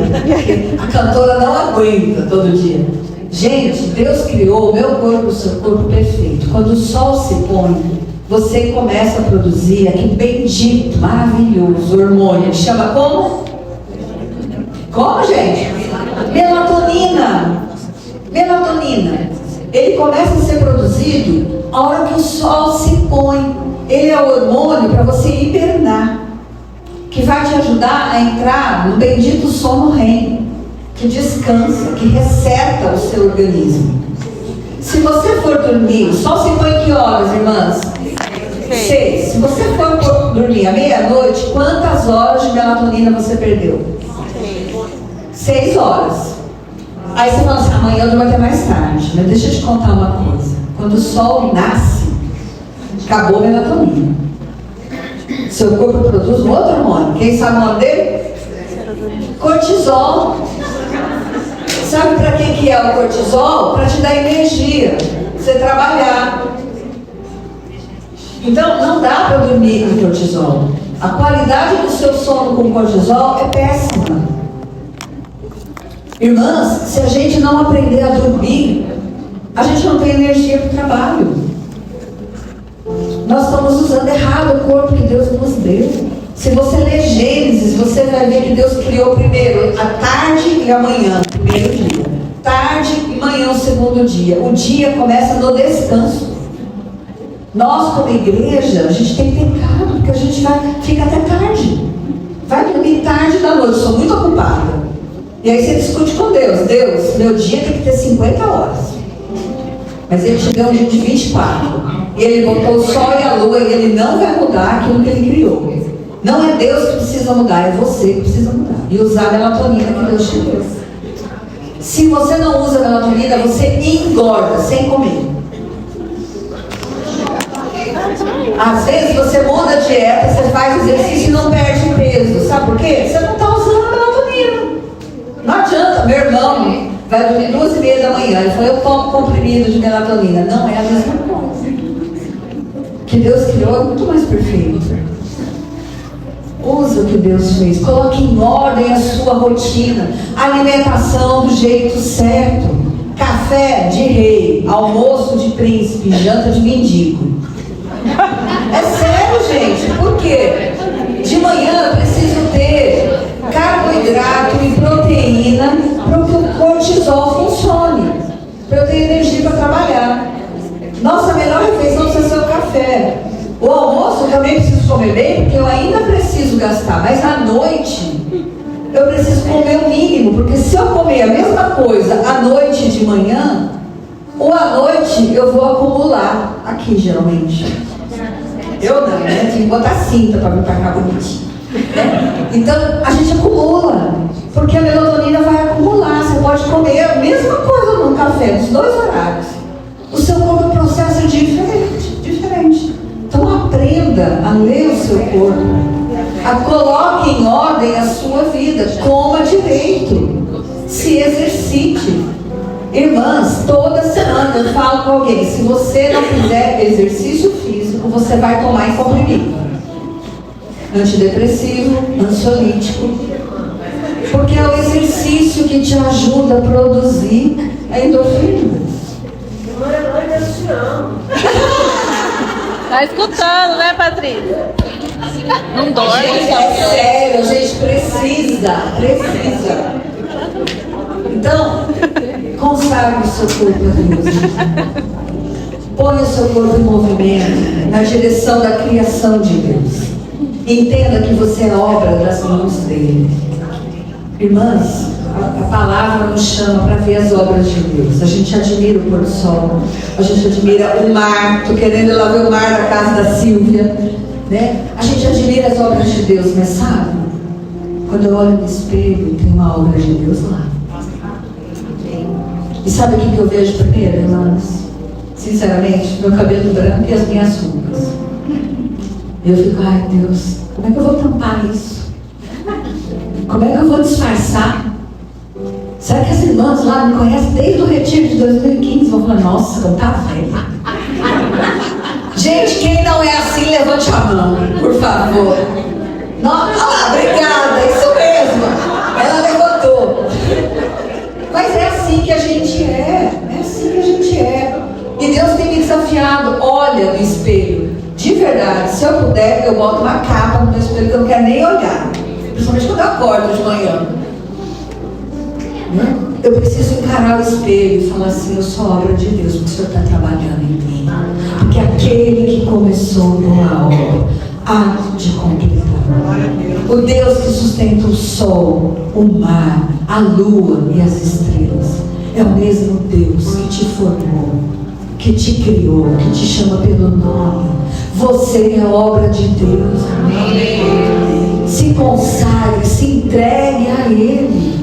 A cantora não aguenta todo dia. Gente, Deus criou o meu corpo, o seu corpo perfeito. Quando o sol se põe, você começa a produzir aquele bendito, maravilhoso hormônio. Chama como? Como, gente? Melatonina. Melatonina. Ele começa a ser produzido a hora que o sol se põe. Ele é o hormônio para você hibernar, que vai te ajudar a entrar no bendito sono REM, que descansa, que reseta o seu organismo. Se você for dormir, o sol se põe que horas, irmãs? 6. Se você for dormir à meia-noite, quantas horas de melatonina você perdeu? 6 horas. Aí você fala assim, amanhã eu durmo até mais tarde. Mas deixa eu te contar uma coisa. Quando o sol nasce, acabou a melatonina. Seu corpo produz um outro hormônio. Quem sabe o nome dele? Cortisol. Sabe para que é o cortisol? Para te dar energia, pra você trabalhar. Então não dá para dormir com cortisol. A qualidade do seu sono com cortisol é péssima. Irmãs, se a gente não aprender a dormir, a gente não tem energia para o trabalho. Nós estamos usando errado o corpo que Deus nos deu. Se você ler Gênesis, você vai ver que Deus criou primeiro a tarde e a manhã, primeiro dia. Tarde e manhã, o segundo dia. O dia começa no descanso. Nós, como igreja, a gente tem pecado, porque a gente fica até tarde. Vai dormir tarde da noite, sou muito ocupada. E aí você discute com Deus. Deus, meu dia tem que ter 50 horas. Mas ele te deu um dia de 24. E ele botou o sol e a lua, e ele não vai mudar aquilo que ele criou. Não é Deus que precisa mudar, é você que precisa mudar. E usar a melatonina que Deus te deu. Se você não usa a melatonina, você engorda sem comer. Às vezes você muda a dieta, você faz exercício e não perde peso. Sabe por quê? Você não está usando a melatonina. Não adianta. Meu irmão vai dormir 2h30 da manhã. Ele falou, eu tomo comprimido de melatonina. Não é a mesma coisa. O que Deus criou é muito mais perfeito. Usa o que Deus fez. Coloque em ordem a sua rotina. Alimentação do jeito certo. Café de rei, almoço de príncipe, janta de mendigo. É sério, gente. Por quê? De manhã eu preciso ter carboidrato e proteína para que o cortisol funcione, para eu ter energia para trabalhar. Nossa melhor refeição precisa ser o café. O almoço eu também preciso comer bem, porque eu ainda preciso gastar. Mas à noite eu preciso comer o mínimo, porque se eu comer a mesma coisa à noite e de manhã, ou à noite eu vou acumular aqui geralmente. Eu não, né? Tem que botar cinta para me tacar bonitinho. Então a gente acumula, porque a melatonina vai acumular. Você pode comer a mesma coisa no café, nos 2 horários. O seu corpo processa diferente. Então aprenda a ler o seu corpo, coloque em ordem a sua vida, coma direito, se exercite. Irmãs, toda semana eu falo com alguém, se você não fizer exercício físico, você vai tomar em comprimido. Antidepressivo, ansiolítico. Porque é o exercício que te ajuda a produzir a endorfina. Deus te ama. Tá escutando, né, Patrícia? Não dorme. Gente, é sério, a gente precisa. Então, consagre o seu corpo a Deus. Põe o seu corpo em movimento, na direção da criação de Deus. Entenda que você é obra das mãos dele. Irmãs, a palavra nos chama para ver as obras de Deus. A gente admira o pôr do sol, a gente admira o mar. Estou querendo ir lá ver o mar da casa da Silvia, né? A gente admira as obras de Deus, mas sabe, quando eu olho no espelho, tem uma obra de Deus lá. E sabe o que eu vejo primeiro, irmãs? Sinceramente, meu cabelo branco e as minhas rugas. Eu fico, ai Deus, como é que eu vou tampar isso? Como é que eu vou disfarçar? Será que as irmãs lá me conhecem desde o retiro de 2015? Vão falar, nossa, como tá velha. Gente, quem não é assim, levante a mão, por favor. favor. Olha lá, obrigada, isso mesmo. Ela levantou. Mas é assim que a gente é. É assim que a gente é. E Deus tem me desafiado. Olha no espelho. De verdade, se eu puder, eu boto uma capa no meu espelho que eu não quero nem olhar. Principalmente quando eu acordo de manhã. Eu preciso encarar o espelho e falar assim: eu sou obra de Deus, porque o Senhor está trabalhando em mim. Porque aquele que começou boa obra há de completar. O Deus que sustenta o sol, o mar, a lua e as estrelas é o mesmo Deus que te formou, que te criou, que te chama pelo nome. Você é obra de Deus. Amém. Se consagre, se entregue a Ele.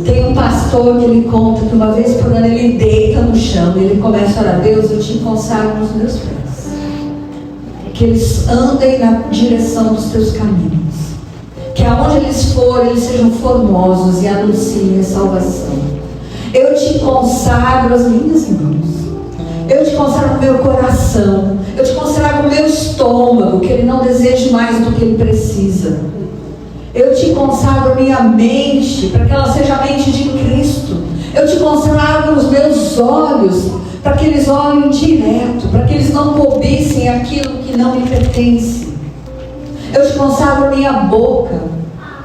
Tem um pastor que ele conta que uma vez por ano ele deita no chão e ele começa a orar: Deus, eu te consagro nos meus pés. Que eles andem na direção dos teus caminhos. Que aonde eles forem, eles sejam formosos e anunciem a salvação. Eu te consagro as minhas mãos. Eu te consagro o meu coração. Eu te consagro o meu estômago, que ele não deseje mais do que ele precisa. Eu te consagro a minha mente, para que ela seja a mente de Cristo. Eu te consagro os meus olhos, para que eles olhem direto, para que eles não cobissem aquilo que não me pertence. Eu te consagro a minha boca,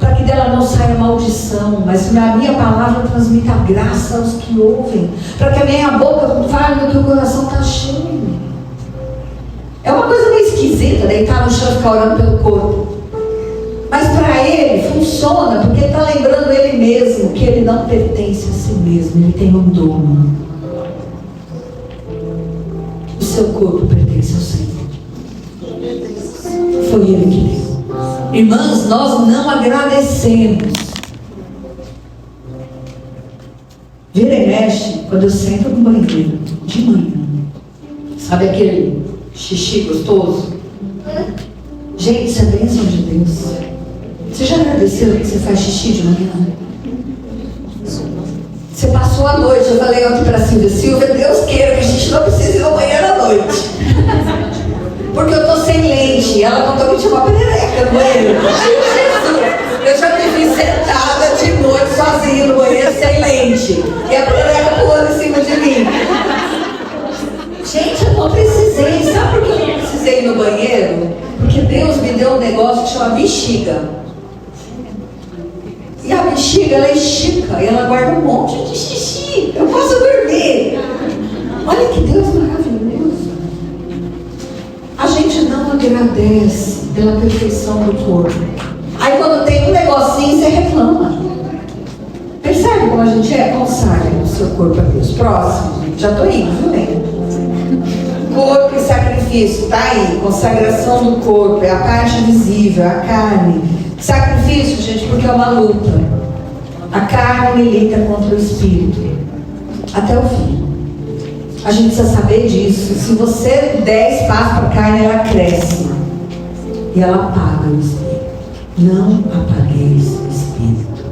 para que dela não saia maldição, mas que a minha palavra transmita graça aos que ouvem, para que a minha boca fale do que o coração está cheio. É uma coisa meio esquisita deitar no chão e ficar orando pelo corpo. Mas para ele funciona, porque ele está lembrando ele mesmo que ele não pertence a si mesmo, ele tem um dono. O seu corpo pertence ao Senhor. Foi ele que deu. Irmãs, nós não agradecemos. Vira e mexe, quando eu sento no banheiro, de manhã, sabe aquele xixi gostoso? Gente, isso é bênção de Deus. Você já agradeceu que você faz xixi de manhã? Você passou a noite, eu falei ontem para Silvia, Deus queira que a gente não precise ir no banheiro à noite. Porque eu estou sem lente. Ela contou que tinha uma perereca no banheiro. Ai, Jesus, eu já me vi sentada de noite sozinha no banheiro sem lente. E a perereca pulando em cima de mim. Gente, eu não precisei. Sabe por que eu não precisei ir no banheiro? Porque Deus me deu um negócio que chama bexiga. E a bexiga, ela é chica, e ela guarda um monte de xixi. Eu posso dormir. Olha que Deus maravilhoso. A gente não agradece pela perfeição do corpo. Aí quando tem um negocinho, você reclama. Percebe como a gente é? Consagre o seu corpo a Deus. Próximo, já estou indo, viu bem? Corpo e sacrifício, tá aí. Consagração do corpo, é a parte visível, a carne. Sacrifício, gente, porque é uma luta. A carne milita contra o espírito até o fim. A gente precisa saber disso. Se você der espaço para a carne, ela cresce e ela apaga o espírito. Não apagueis o espírito.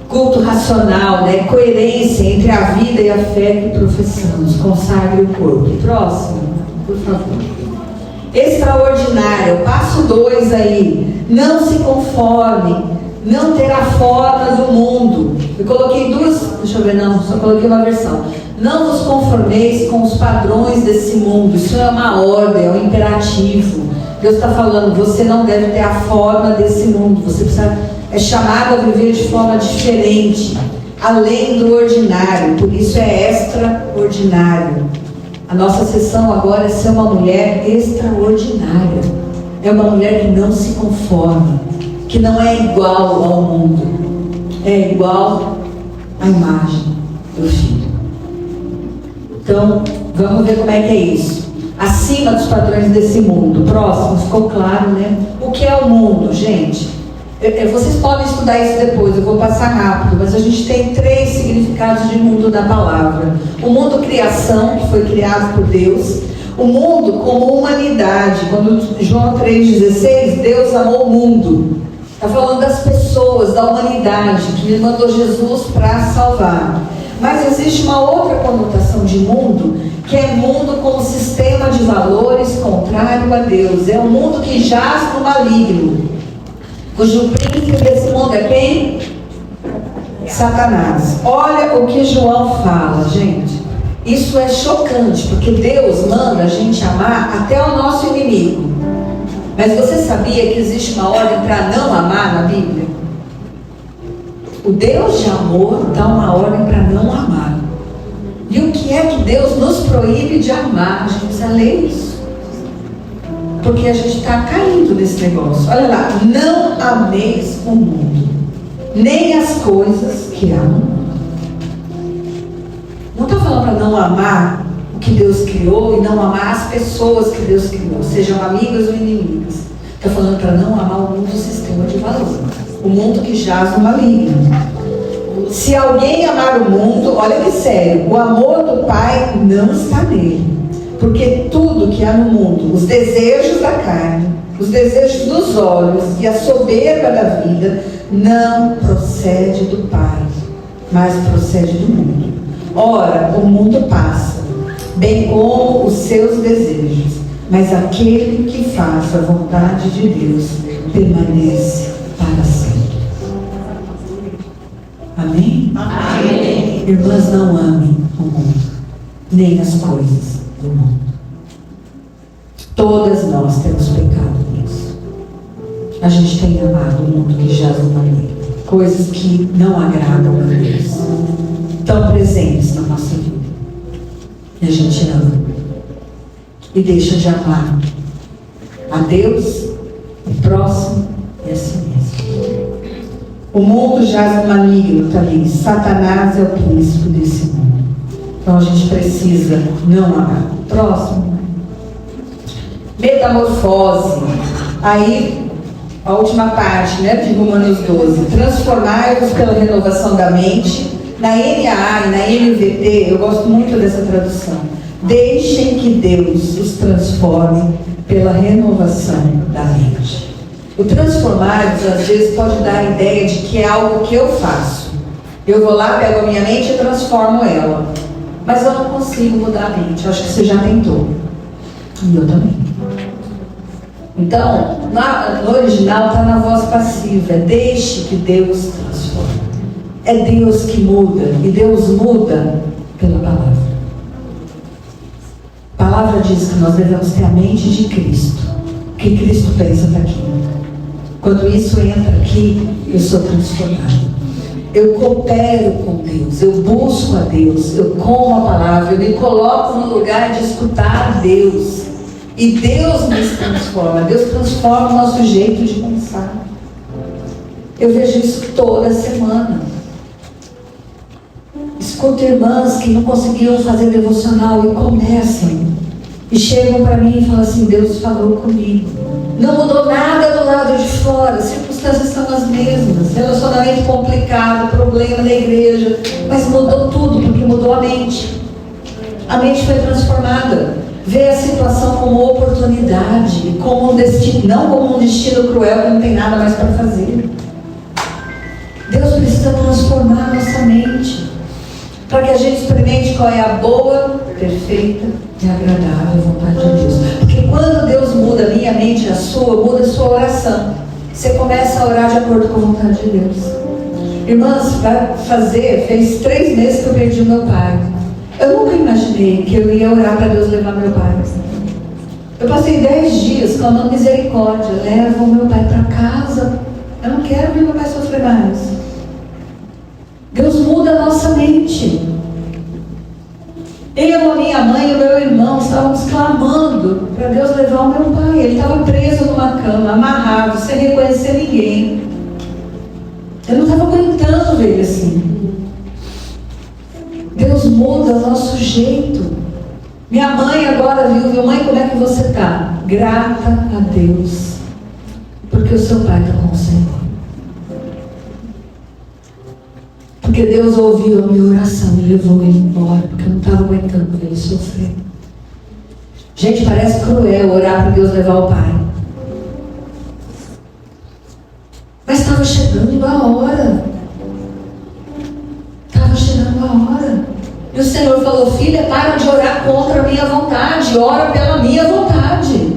Culto racional, né? Coerência entre a vida e a fé que professamos. Consagre o corpo. Próximo, por favor. Extraordinário, passo 2 aí. Não se conforme, não ter a forma do mundo. Eu coloquei duas, deixa eu ver, não, só coloquei uma versão. Não vos conformeis com os padrões desse mundo. Isso é uma ordem, é um imperativo. Deus está falando, você não deve ter a forma desse mundo. Você precisa, é chamado a viver de forma diferente, além do ordinário. Por isso é extraordinário. A nossa sessão agora é ser uma mulher extraordinária. É uma mulher que não se conforma, que não é igual ao mundo, é igual à imagem do Filho. Então, vamos ver como é que é isso. Acima dos padrões desse mundo. Próximo, ficou claro, né? O que é o mundo, gente? Vocês podem estudar isso depois, eu vou passar rápido, mas a gente tem 3 significados de mundo da palavra. O mundo criação, que foi criado por Deus. O mundo como humanidade. Quando João 3,16, Deus amou o mundo. Está falando das pessoas, da humanidade, que Ele mandou Jesus para salvar. Mas existe uma outra conotação de mundo, que é mundo com um sistema de valores contrário a Deus. É um mundo que jaz no maligno, cujo príncipe desse mundo é quem? Satanás. Olha o que João fala, gente. Isso é chocante, porque Deus manda a gente amar até o nosso inimigo. Mas você sabia que existe uma ordem para não amar na Bíblia? O Deus de amor dá uma ordem para não amar. E o que é que Deus nos proíbe de amar? A gente precisa ler isso. Porque a gente está caindo nesse negócio. Olha lá, não ameis o mundo, nem as coisas que há no mundo. Não estou falando para não amar o que Deus criou e não amar as pessoas que Deus criou, sejam amigas ou inimigas. Estou falando para não amar o mundo, o sistema de valor, o mundo que jaz no maligno. Se alguém amar o mundo, olha que sério, o amor do Pai não está nele. Porque tudo que há no mundo, os desejos da carne, os desejos dos olhos e a soberba da vida, não procede do Pai, mas procede do mundo. Ora, o mundo passa, bem como os seus desejos, mas aquele que faz a vontade de Deus permanece para sempre. Amém? Amém. Irmãs, não amem o mundo, nem as coisas do mundo. Todas nós temos pecado nisso. A gente tem amado o mundo que jaz no maligno, coisas que não agradam a Deus, tão presentes na nossa vida. E a gente ama e deixa de amar a Deus, o próximo e a si mesmo. O mundo jaz no maligno, está ali. Satanás é o príncipe desse mundo. Então a gente precisa não amar. Próximo. Metamorfose. Aí, a última parte, né, de Romanos 12. Transformai-vos pela renovação da mente. Na NAA e na NVT, eu gosto muito dessa tradução. Deixem que Deus os transforme pela renovação da mente. O transformar-vos, às vezes, pode dar a ideia de que é algo que eu faço. Eu vou lá, pego a minha mente e transformo ela. Mas eu não consigo mudar a mente. Eu acho que você já tentou. E eu também. Então, no original está na voz passiva. É deixe que Deus transforme. É Deus que muda. E Deus muda pela palavra. A palavra diz que nós devemos ter a mente de Cristo. O que Cristo pensa está aqui. Quando isso entra aqui, eu sou transformado. Eu coopero com Deus, eu busco a Deus, eu como a palavra, eu me coloco no lugar de escutar a Deus. E Deus nos transforma, Deus transforma o nosso jeito de pensar. Eu vejo isso toda semana. Escuto irmãs que não conseguiam fazer devocional e começam. E chegam para mim e falam assim, Deus falou comigo. Não mudou nada do lado de fora, as circunstâncias são as mesmas, relacionamento complicado, problema da igreja, mas mudou tudo, porque mudou a mente. A mente foi transformada. Vê a situação como oportunidade, como um destino, não como um destino cruel que não tem nada mais para fazer. Deus precisa transformar a nossa mente, para que a gente experimente qual é a boa, perfeita e agradável vontade de Deus. Porque quando Deus muda a minha mente e a sua, muda a sua oração. Você começa a orar de acordo com a vontade de Deus. Irmãs, fez 3 meses que eu perdi o meu pai. Eu nunca imaginei que eu ia orar para Deus levar meu pai. Eu passei 10 dias clamando misericórdia. Leva o meu pai para casa. Eu não quero ver meu pai sofrer mais. Deus muda a nossa mente. Eu, a minha mãe e o meu irmão estávamos clamando para Deus levar o meu pai. Ele estava preso numa cama, amarrado, sem reconhecer ninguém. Eu não estava aguentando ver ele assim. Deus muda o nosso jeito. Minha mãe agora viu, minha mãe, como é que você está? Grata a Deus, porque o seu pai está com o Senhor. Porque Deus ouviu a minha oração e levou ele embora, porque eu não estava aguentando ver ele sofrer. Gente, parece cruel orar para Deus levar o pai. Mas estava chegando a hora. Estava chegando a hora. E o Senhor falou: filha, para de orar contra a minha vontade, ora pela minha vontade.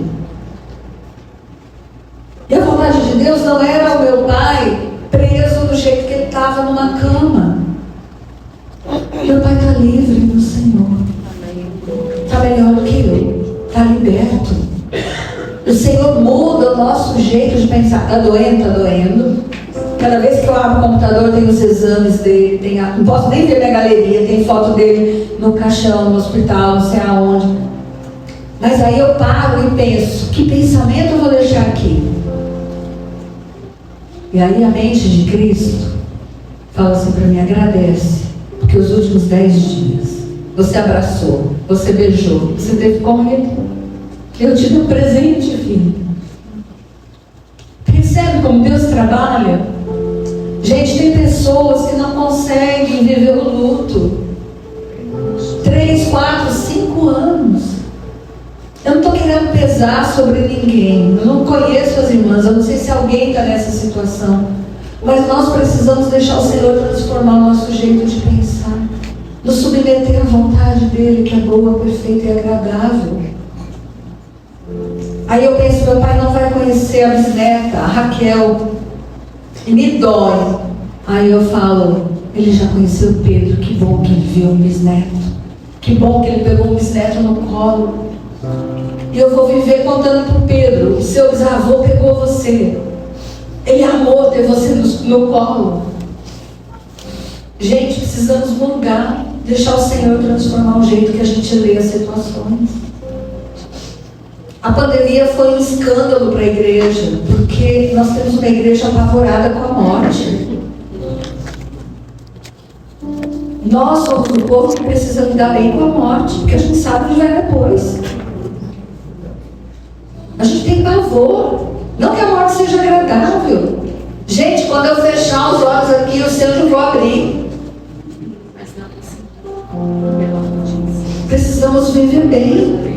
E a vontade de Deus não era o meu pai preso do jeito que ele estava numa cama. Meu pai está livre no Senhor. Está melhor do que eu. Está liberto. O Senhor muda o nosso jeito de pensar. Está doendo, está doendo. Cada vez que eu abro o computador, tem os exames dele, não posso nem ver minha galeria, tem foto dele no caixão, no hospital, não sei aonde. Mas aí eu paro e penso: que pensamento eu vou deixar aqui? E aí a mente de Cristo fala assim para mim: agradece, porque os últimos 10 dias você abraçou, você beijou, você teve com ele. Eu te dei um presente, filho. Percebe como Deus trabalha? Gente, tem pessoas que não conseguem viver o luto. 3, 4, 5 anos. Eu não estou querendo pesar sobre ninguém. Eu não conheço as irmãs. Eu não sei se alguém está nessa situação. Mas nós precisamos deixar o Senhor transformar o nosso jeito de pensar. Nos submeter à vontade dEle, que é boa, perfeita e agradável. Aí eu penso: meu pai não vai conhecer a bisneta, a Raquel. E me dói. Aí eu falo: ele já conheceu Pedro. Que bom que ele viu um bisneto. Que bom que ele pegou um bisneto no colo. E eu vou viver contando para o Pedro: o seu bisavô pegou você. Ele amou ter você no colo. Gente, precisamos mudar. Deixar o Senhor transformar o jeito que a gente lê as situações. A pandemia foi um escândalo para a igreja, porque nós temos uma igreja apavorada com a morte. Nós somos um povo que precisa lidar bem com a morte, porque a gente sabe o que vai depois. A gente tem pavor. Não que a morte seja agradável. Gente, quando eu fechar os olhos aqui, eu sei onde eu vou abrir. Precisamos viver bem.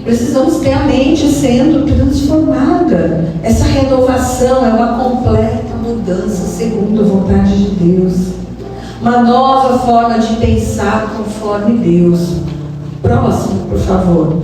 Precisamos ter a mente sendo transformada. Essa renovação é uma completa mudança segundo a vontade de Deus. Uma nova forma de pensar conforme Deus. Próximo, por favor.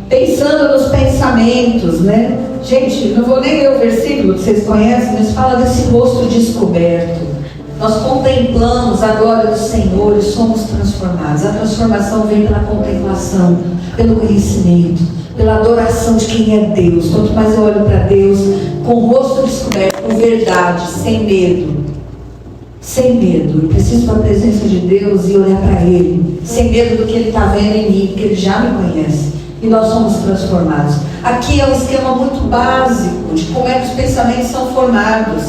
Pensando nos pensamentos, né? Gente, não vou nem ler o versículo que vocês conhecem, mas fala desse rosto descoberto. Nós contemplamos a glória do Senhor e somos transformados. A transformação vem pela contemplação, pelo conhecimento, pela adoração de quem é Deus. Quanto mais eu olho para Deus, com o rosto descoberto, com verdade, sem medo. Sem medo. Eu preciso da presença de Deus e olhar para Ele. Sem medo do que Ele está vendo em mim, porque Ele já me conhece. E nós somos transformados. Aqui é um esquema muito básico de como é que os pensamentos são formados.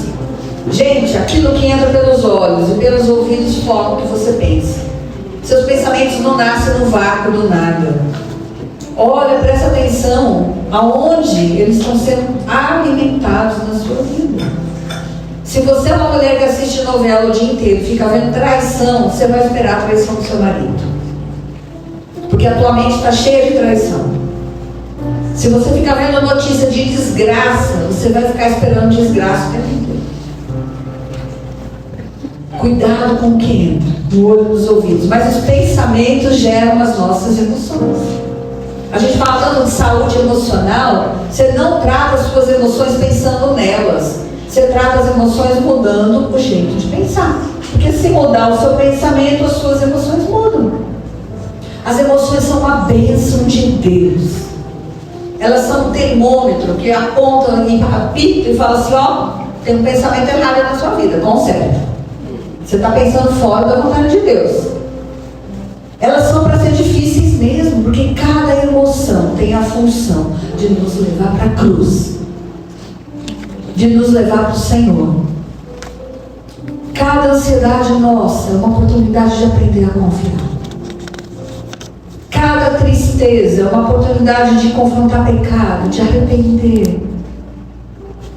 Gente, aquilo que entra pelos olhos e pelos ouvidos forma o que você pensa. Seus pensamentos não nascem no vácuo do nada. Olha, presta atenção aonde eles estão sendo alimentados na sua vida. Se você é uma mulher que assiste novela o dia inteiro e fica vendo traição, você vai esperar a traição do seu marido. Porque a tua mente está cheia de traição. Se você ficar vendo notícia de desgraça, você vai ficar esperando desgraça o tempo inteiro. Cuidado com o que entra no olho e nos ouvidos. Mas os pensamentos geram as nossas emoções. A gente fala tanto de saúde emocional. Você não trata as suas emoções pensando nelas. Você trata as emoções mudando o jeito de pensar. Porque se mudar o seu pensamento, as suas emoções mudam. As emoções são uma bênção de Deus. Elas são um termômetro que aponta e apita e fala assim: ó, tem um pensamento errado na sua vida, conserta. Você está pensando fora da vontade de Deus. Elas são para ser difíceis mesmo, porque cada emoção tem a função de nos levar para a cruz, de nos levar para o Senhor. Cada ansiedade nossa é uma oportunidade de aprender a confiar. Cada tristeza é uma oportunidade de confrontar pecado, de arrepender.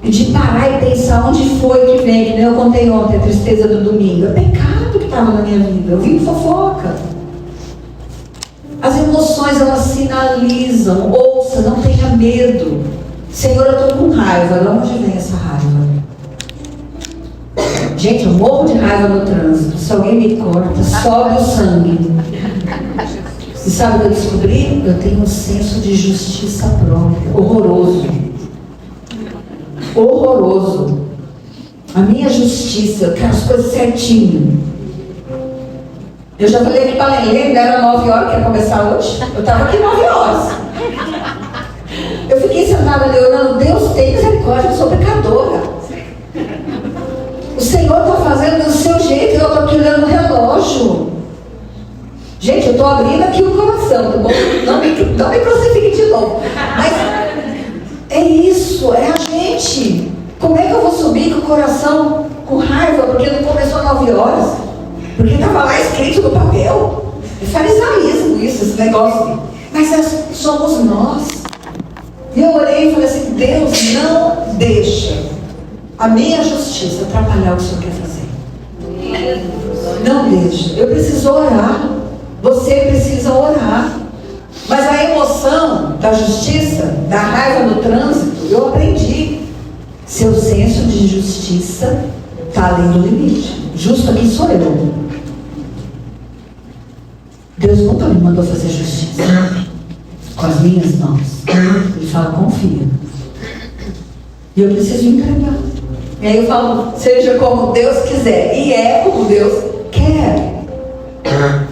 E de parar e pensar onde foi que vem, que nem eu contei ontem, a tristeza do domingo. É pecado que estava na minha vida. Eu vim fofoca. As emoções, elas sinalizam. Ouça, não tenha medo. Senhor, eu estou com raiva. De onde vem essa raiva? Gente, eu morro de raiva no trânsito. Se alguém me corta, sobe o sangue. E sabe o que eu descobri? Eu tenho um senso de justiça própria, horroroso. Horroroso. A minha justiça, eu quero as coisas certinho. Eu já falei aqui para a Lelê, era 9 horas, quer começar hoje? Eu estava aqui 9 horas. Eu fiquei sentada ali orando, Deus tem misericórdia, eu sou pecadora. O Senhor está fazendo do seu jeito, eu estou aqui olhando no relógio. Gente, eu estou abrindo aqui o coração, tá bom? Não me crucifique de novo. Mas é isso, é a gente. Como é que eu vou subir com o coração com raiva, porque não começou 9 horas? Porque estava lá escrito no papel. É farisaísmo isso, esse negócio. Mas somos nós. E eu orei e falei assim, Deus, não deixa a minha justiça atrapalhar o que o Senhor quer fazer. Não deixa. Eu preciso orar. Você precisa orar. Mas a emoção da justiça, da raiva no trânsito, eu aprendi. Seu senso de justiça está além do limite. Justo aqui sou eu. Deus nunca me mandou fazer justiça com as minhas mãos. Ele fala, confia. E eu preciso entregar. E aí eu falo, seja como Deus quiser. E é como Deus quer.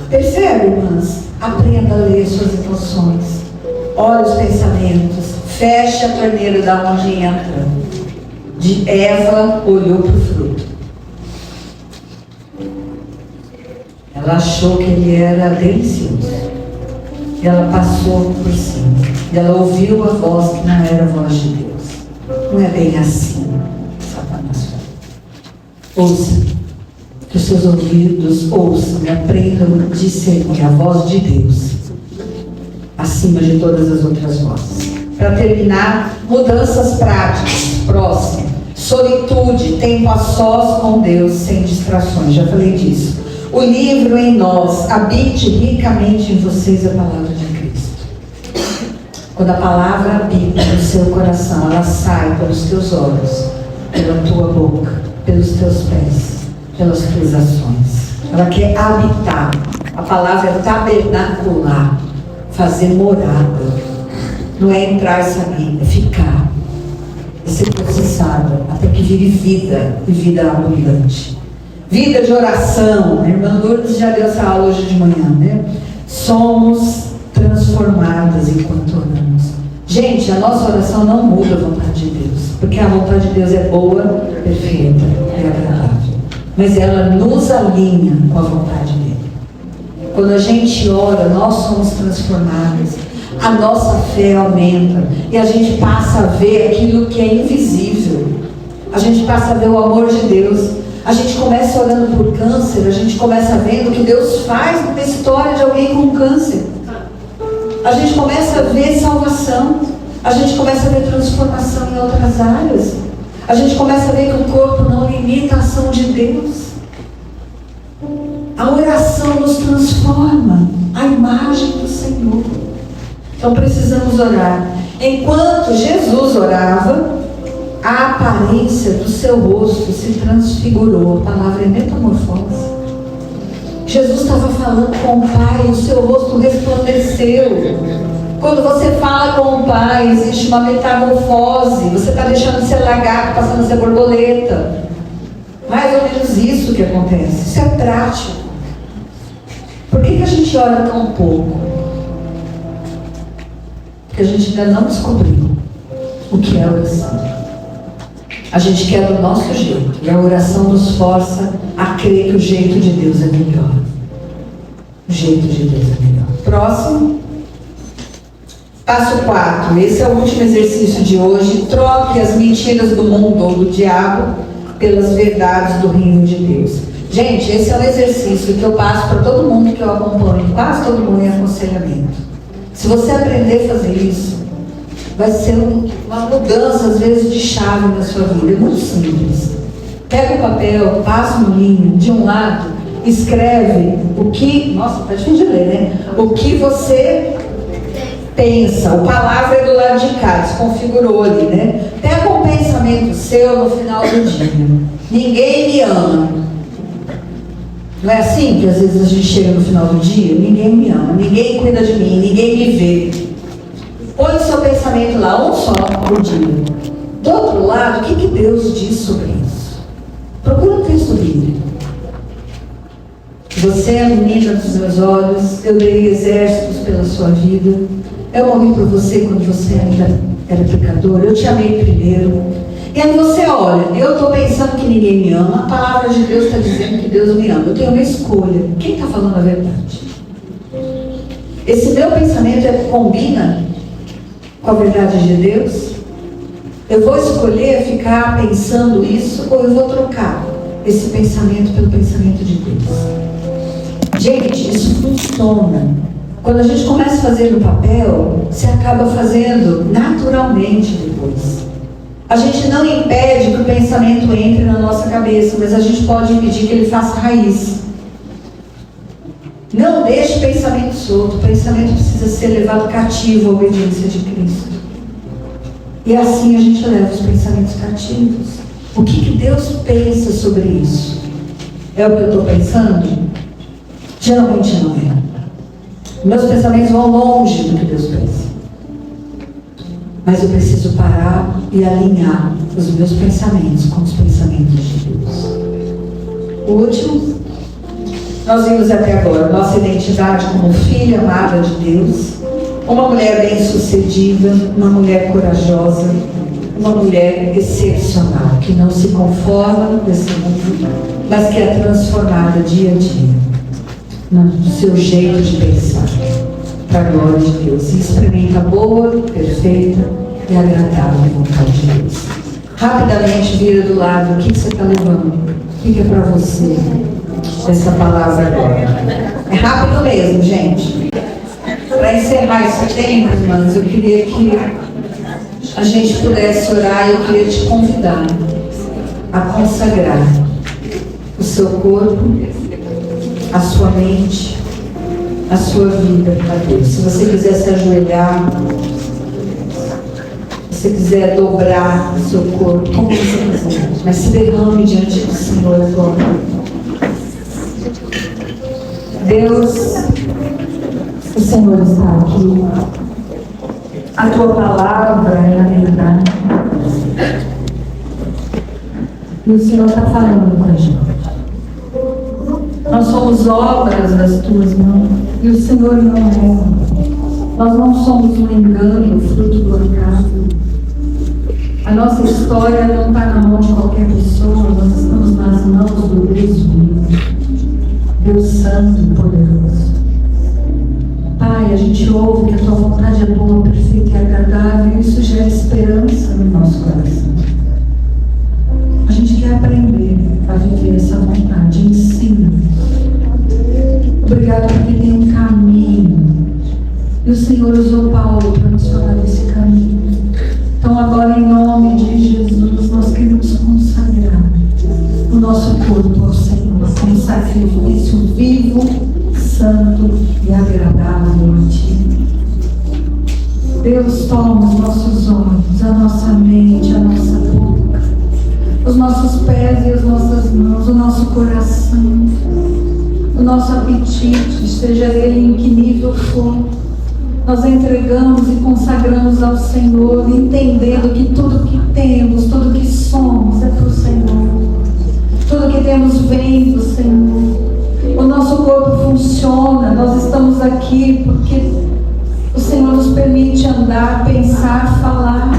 Percebe, irmãs? Aprenda a ler suas emoções. Olhe os pensamentos. Feche a torneira da onde entra. De Eva olhou para o fruto. Ela achou que ele era delicioso. E ela passou por cima. E ela ouviu a voz que não era a voz de Deus. Não é bem assim, Satanás. Ouça. Que os seus ouvidos ouçam e aprendam a discernir a voz de Deus acima de todas as outras vozes. Para terminar, mudanças práticas. Próximo. Solitude, tempo a sós com Deus, sem distrações. Já falei disso. O livro em nós, habite ricamente em vocês a palavra de Cristo. Quando a palavra habita no seu coração, ela sai pelos teus olhos, pela tua boca, pelos teus pés, pelas tuas ações. Ela quer habitar. A palavra é tabernacular, fazer morada. Não é entrar e sair, é ficar. É ser processada até que vire vida e vida abundante. Vida de oração. A irmã Lourdes já deu essa aula hoje de manhã, né? Somos transformadas enquanto oramos. Gente, a nossa oração não muda a vontade de Deus, porque a vontade de Deus é boa, perfeita e agradável. Mas ela nos alinha com a vontade dele. Quando a gente ora, nós somos transformadas. A nossa fé aumenta. E a gente passa a ver aquilo que é invisível. A gente passa a ver o amor de Deus. A gente começa orando por câncer. A gente começa vendo o que Deus faz na história de alguém com câncer. A gente começa a ver salvação. A gente começa a ver transformação em outras áreas. A gente começa a ver que o corpo não limita a ação de Deus. A oração nos transforma a imagem do Senhor. Então precisamos orar. Enquanto Jesus orava, a aparência do seu rosto se transfigurou. A palavra é metamorfose. Jesus estava falando com o Pai, o seu rosto resplandeceu. Quando você fala com o Pai, existe uma metamorfose. Você está deixando de ser lagarto, passando a ser borboleta. Mais ou menos isso que acontece. Isso é prático. Por que a gente ora tão pouco? Porque a gente ainda não descobriu o que é oração. A gente quer do nosso jeito. E a oração nos força a crer que o jeito de Deus é melhor. O jeito de Deus é melhor. Próximo. Passo 4. Esse é o último exercício de hoje. Troque as mentiras do mundo ou do diabo pelas verdades do reino de Deus. Gente, esse é um exercício que eu passo para todo mundo que eu acompanho. Quase todo mundo em aconselhamento. Se você aprender a fazer isso, vai ser uma mudança, às vezes, de chave na sua vida. É muito simples. Pega o papel, passa um linho de um lado, escreve o que... Nossa, tá difícil de ler, né? O que você pensa. O palavra é do lado de cá, desconfigurou ali, né? Pega um pensamento seu no final do dia. Ninguém me ama. Não é assim que às vezes a gente chega no final do dia? Ninguém me ama, ninguém cuida de mim, ninguém me vê. Põe o seu pensamento lá, um só por dia. Do outro lado, o que Deus diz sobre isso? Procura um texto bíblico. Você é a menina dos meus olhos, eu dei exércitos pela sua vida, eu morri por você quando você ainda era pecador, eu te amei primeiro. E aí você olha, eu estou pensando que ninguém me ama, a palavra de Deus está dizendo que Deus me ama, eu tenho uma escolha. Quem está falando a verdade? Esse meu pensamento combina com a verdade de Deus? Eu vou escolher ficar pensando isso ou eu vou trocar esse pensamento pelo pensamento de Deus? Gente, isso funciona. Quando a gente começa a fazer no papel, você acaba fazendo naturalmente depois. A gente não impede que o pensamento entre na nossa cabeça, mas a gente pode impedir que ele faça raiz. Não deixe o pensamento solto. O pensamento precisa ser levado cativo à obediência de Cristo. E assim a gente leva os pensamentos cativos. O que Deus pensa sobre isso? É o que eu estou pensando? Geralmente não é. Meus pensamentos vão longe do que Deus pensa. Mas eu preciso parar e alinhar os meus pensamentos com os pensamentos de Deus. O último, nós vimos até agora nossa identidade como filha amada de Deus, uma mulher bem-sucedida, uma mulher corajosa, uma mulher excepcional, que não se conforma nesse mundo, mas que é transformada dia a dia no seu jeito de pensar, para a glória de Deus, e experimenta a boa, perfeita e agradável vontade de Deus. Rapidamente vira do lado, o que você está levando? O que é para você essa palavra agora? É rápido mesmo, gente. Para encerrar esse tempo, irmãs, eu queria que a gente pudesse orar e eu queria te convidar a consagrar o seu corpo, a sua mente, a sua vida para Deus. Se você quiser se ajoelhar, se você quiser dobrar o seu corpo, como você quiser, mas se derrame diante do Senhor agora. Deus, o Senhor está aqui. A tua palavra é a verdade. E o Senhor está falando com a gente. Nós somos obras das tuas mãos e o Senhor não é. Nós não somos um engano, fruto do acaso. A nossa história não está na mão de qualquer pessoa, nós estamos nas mãos do Deus vivo, Deus Santo e poderoso. Pai, a gente ouve que a tua vontade é boa, perfeita e agradável, e isso gera esperança no nosso coração. A gente quer aprender a viver essa vontade. Ensina. Obrigado porque tem um caminho. E o Senhor usou Paulo para nos falar desse caminho. Então agora, em nome de Jesus, nós queremos consagrar o nosso corpo ao Senhor como sacrifício vivo, santo e agradável a Ti. Deus, toma os nossos olhos, a nossa mente, a nossa boca, os nossos pés e as nossas mãos, o nosso coração, o nosso apetite, seja ele em que nível for. Nós entregamos e consagramos ao Senhor, entendendo que tudo que temos, tudo que somos é para o Senhor. Tudo que temos vem do Senhor. O nosso corpo funciona, nós estamos aqui porque o Senhor nos permite andar, pensar, falar.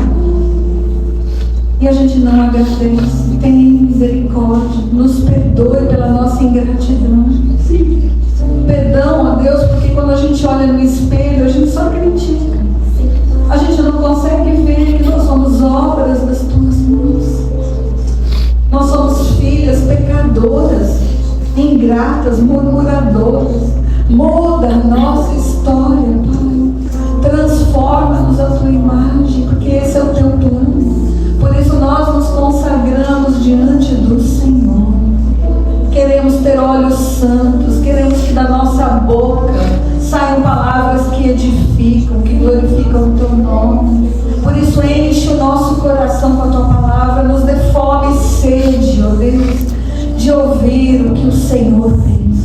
E a gente não agradece. Tem misericórdia, nos perdoe pela nossa ingratidão. Perdão a Deus, porque quando a gente olha no espelho, a gente só critica. A gente não consegue ver que nós somos obras das tuas mãos. Nós somos filhas pecadoras, ingratas, murmuradoras. Muda a nossa história, Pai. Transforma-nos a tua imagem, porque esse é o teu plano. Por isso nós nos consagramos diante do Senhor. Queremos ter olhos santos, queremos que da nossa boca saiam palavras que edificam, que glorificam o teu nome. Por isso enche o nosso coração com a tua palavra, nos dê fome e sede, ó Deus, de ouvir o que o Senhor pensa.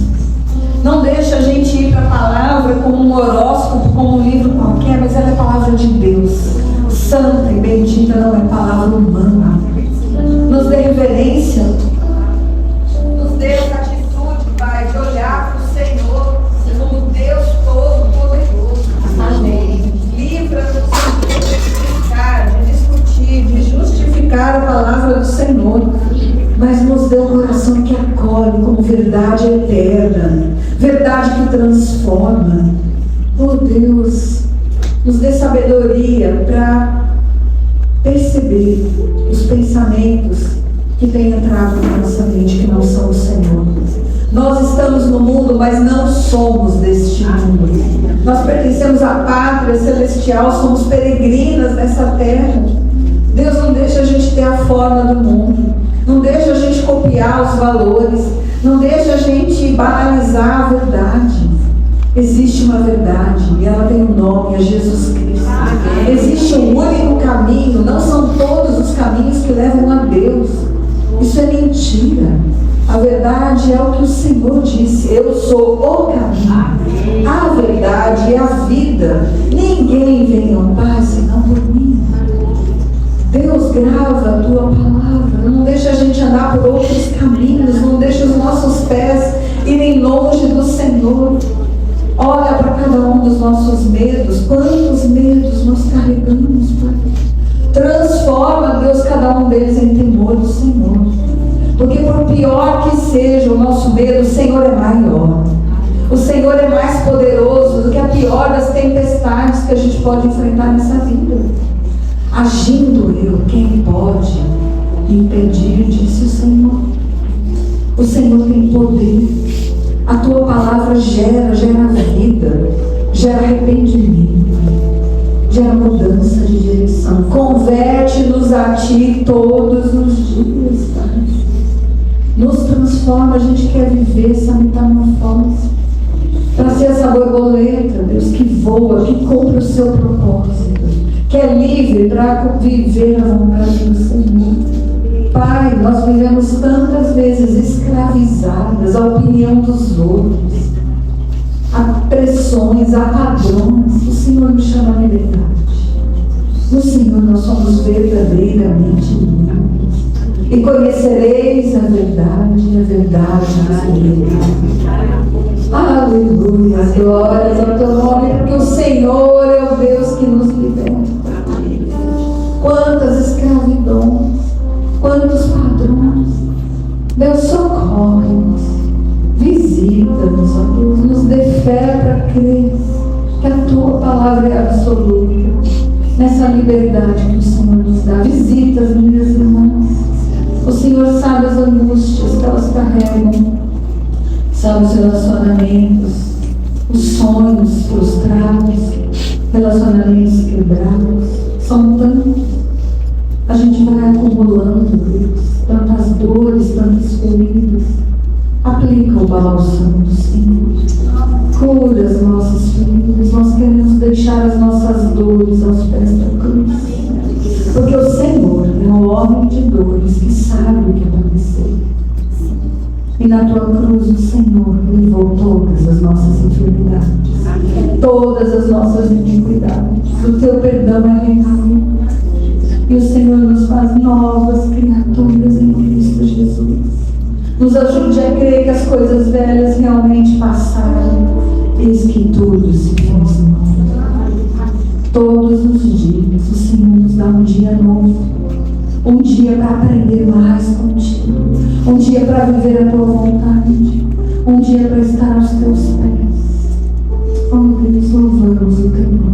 como um horóscopo, como um livro qualquer, mas ela é palavra de Deus. Santa e bendita, não é palavra humana. Nos dê reverência. Nos dê essa atitude, Pai, de olhar para o Senhor como Deus Todo-Poderoso. Amém. Livra-nos de discutir, de justificar a palavra do Senhor, mas nos dê um coração que acolhe como verdade eterna, verdade que transforma. Oh Deus, nos dê sabedoria para perceber os pensamentos que têm entrado na nossa mente, que não são o Senhor. Nós estamos no mundo, mas não somos deste mundo. Nós pertencemos à pátria celestial, somos peregrinas nessa terra. Deus não deixa a gente ter a forma do mundo, não deixa a gente copiar os valores, não deixa a gente banalizar a verdade. Existe uma verdade e ela tem um nome, é Jesus Cristo. Existe um único caminho, não são todos os caminhos que levam a Deus. Isso é mentira. A verdade é o que o Senhor disse: eu sou o caminho, a verdade e a vida. Ninguém vem ao Pai senão por mim. Deus, grava a tua palavra, não deixa a gente andar por outros caminhos, não deixa os nossos pés irem longe do Senhor. Olha para cada um dos nossos medos, quantos medos nós carregamos, Pai. Transforma, Deus, cada um deles em temor do Senhor. Porque por pior que seja o nosso medo, o Senhor é maior. O Senhor é mais poderoso do que a pior das tempestades que a gente pode enfrentar nessa vida. Agindo eu, quem pode impedir, disse o Senhor. O Senhor tem poder. A tua palavra gera vida, gera arrependimento, gera mudança de direção. Converte-nos a ti todos os dias, Pai. Nos transforma, a gente quer viver essa metamorfose. Para ser essa borboleta, Deus, que voa, que cumpre o seu propósito, que é livre para viver a vontade do Senhor. Pai, nós vivemos tantas vezes escravizadas à opinião dos outros, a pressões, a padrões. O Senhor nos chama a liberdade. No Senhor nós somos verdadeiramente livres. E conhecereis a verdade, e a verdade nos libertará. Aleluia, glórias ao teu nome, porque o Senhor é o Deus que nos liberta. Quantas escravidões, quantos padrões. Deus, socorre-nos, visita-nos, ó Deus, nos dê fé para crer que a tua palavra é absoluta, nessa liberdade que o Senhor nos dá. Visita as minhas irmãs. O Senhor sabe as angústias que elas carregam, sabe os relacionamentos, os sonhos frustrados, relacionamentos quebrados. São tantos. A gente vai acumulando, Deus, tantas dores, tantas feridas. Aplica o bálsamo do Senhor. Cura as nossas feridas. Nós queremos deixar as nossas dores aos pés da cruz. Porque o Senhor é o homem de dores que sabe o que aconteceu. E na tua cruz o Senhor levou todas as nossas enfermidades, todas as nossas iniquidades. O teu perdão é real. E o Senhor nos faz novas criaturas em Cristo Jesus. Nos ajude a crer que as coisas velhas realmente passaram. Eis que tudo se fez novo. Todos os dias o Senhor nos dá um dia novo. Um dia para aprender mais contigo. Um dia para viver a tua vontade. Um dia para estar aos teus pés. Oh Deus, louvamos o teu nome.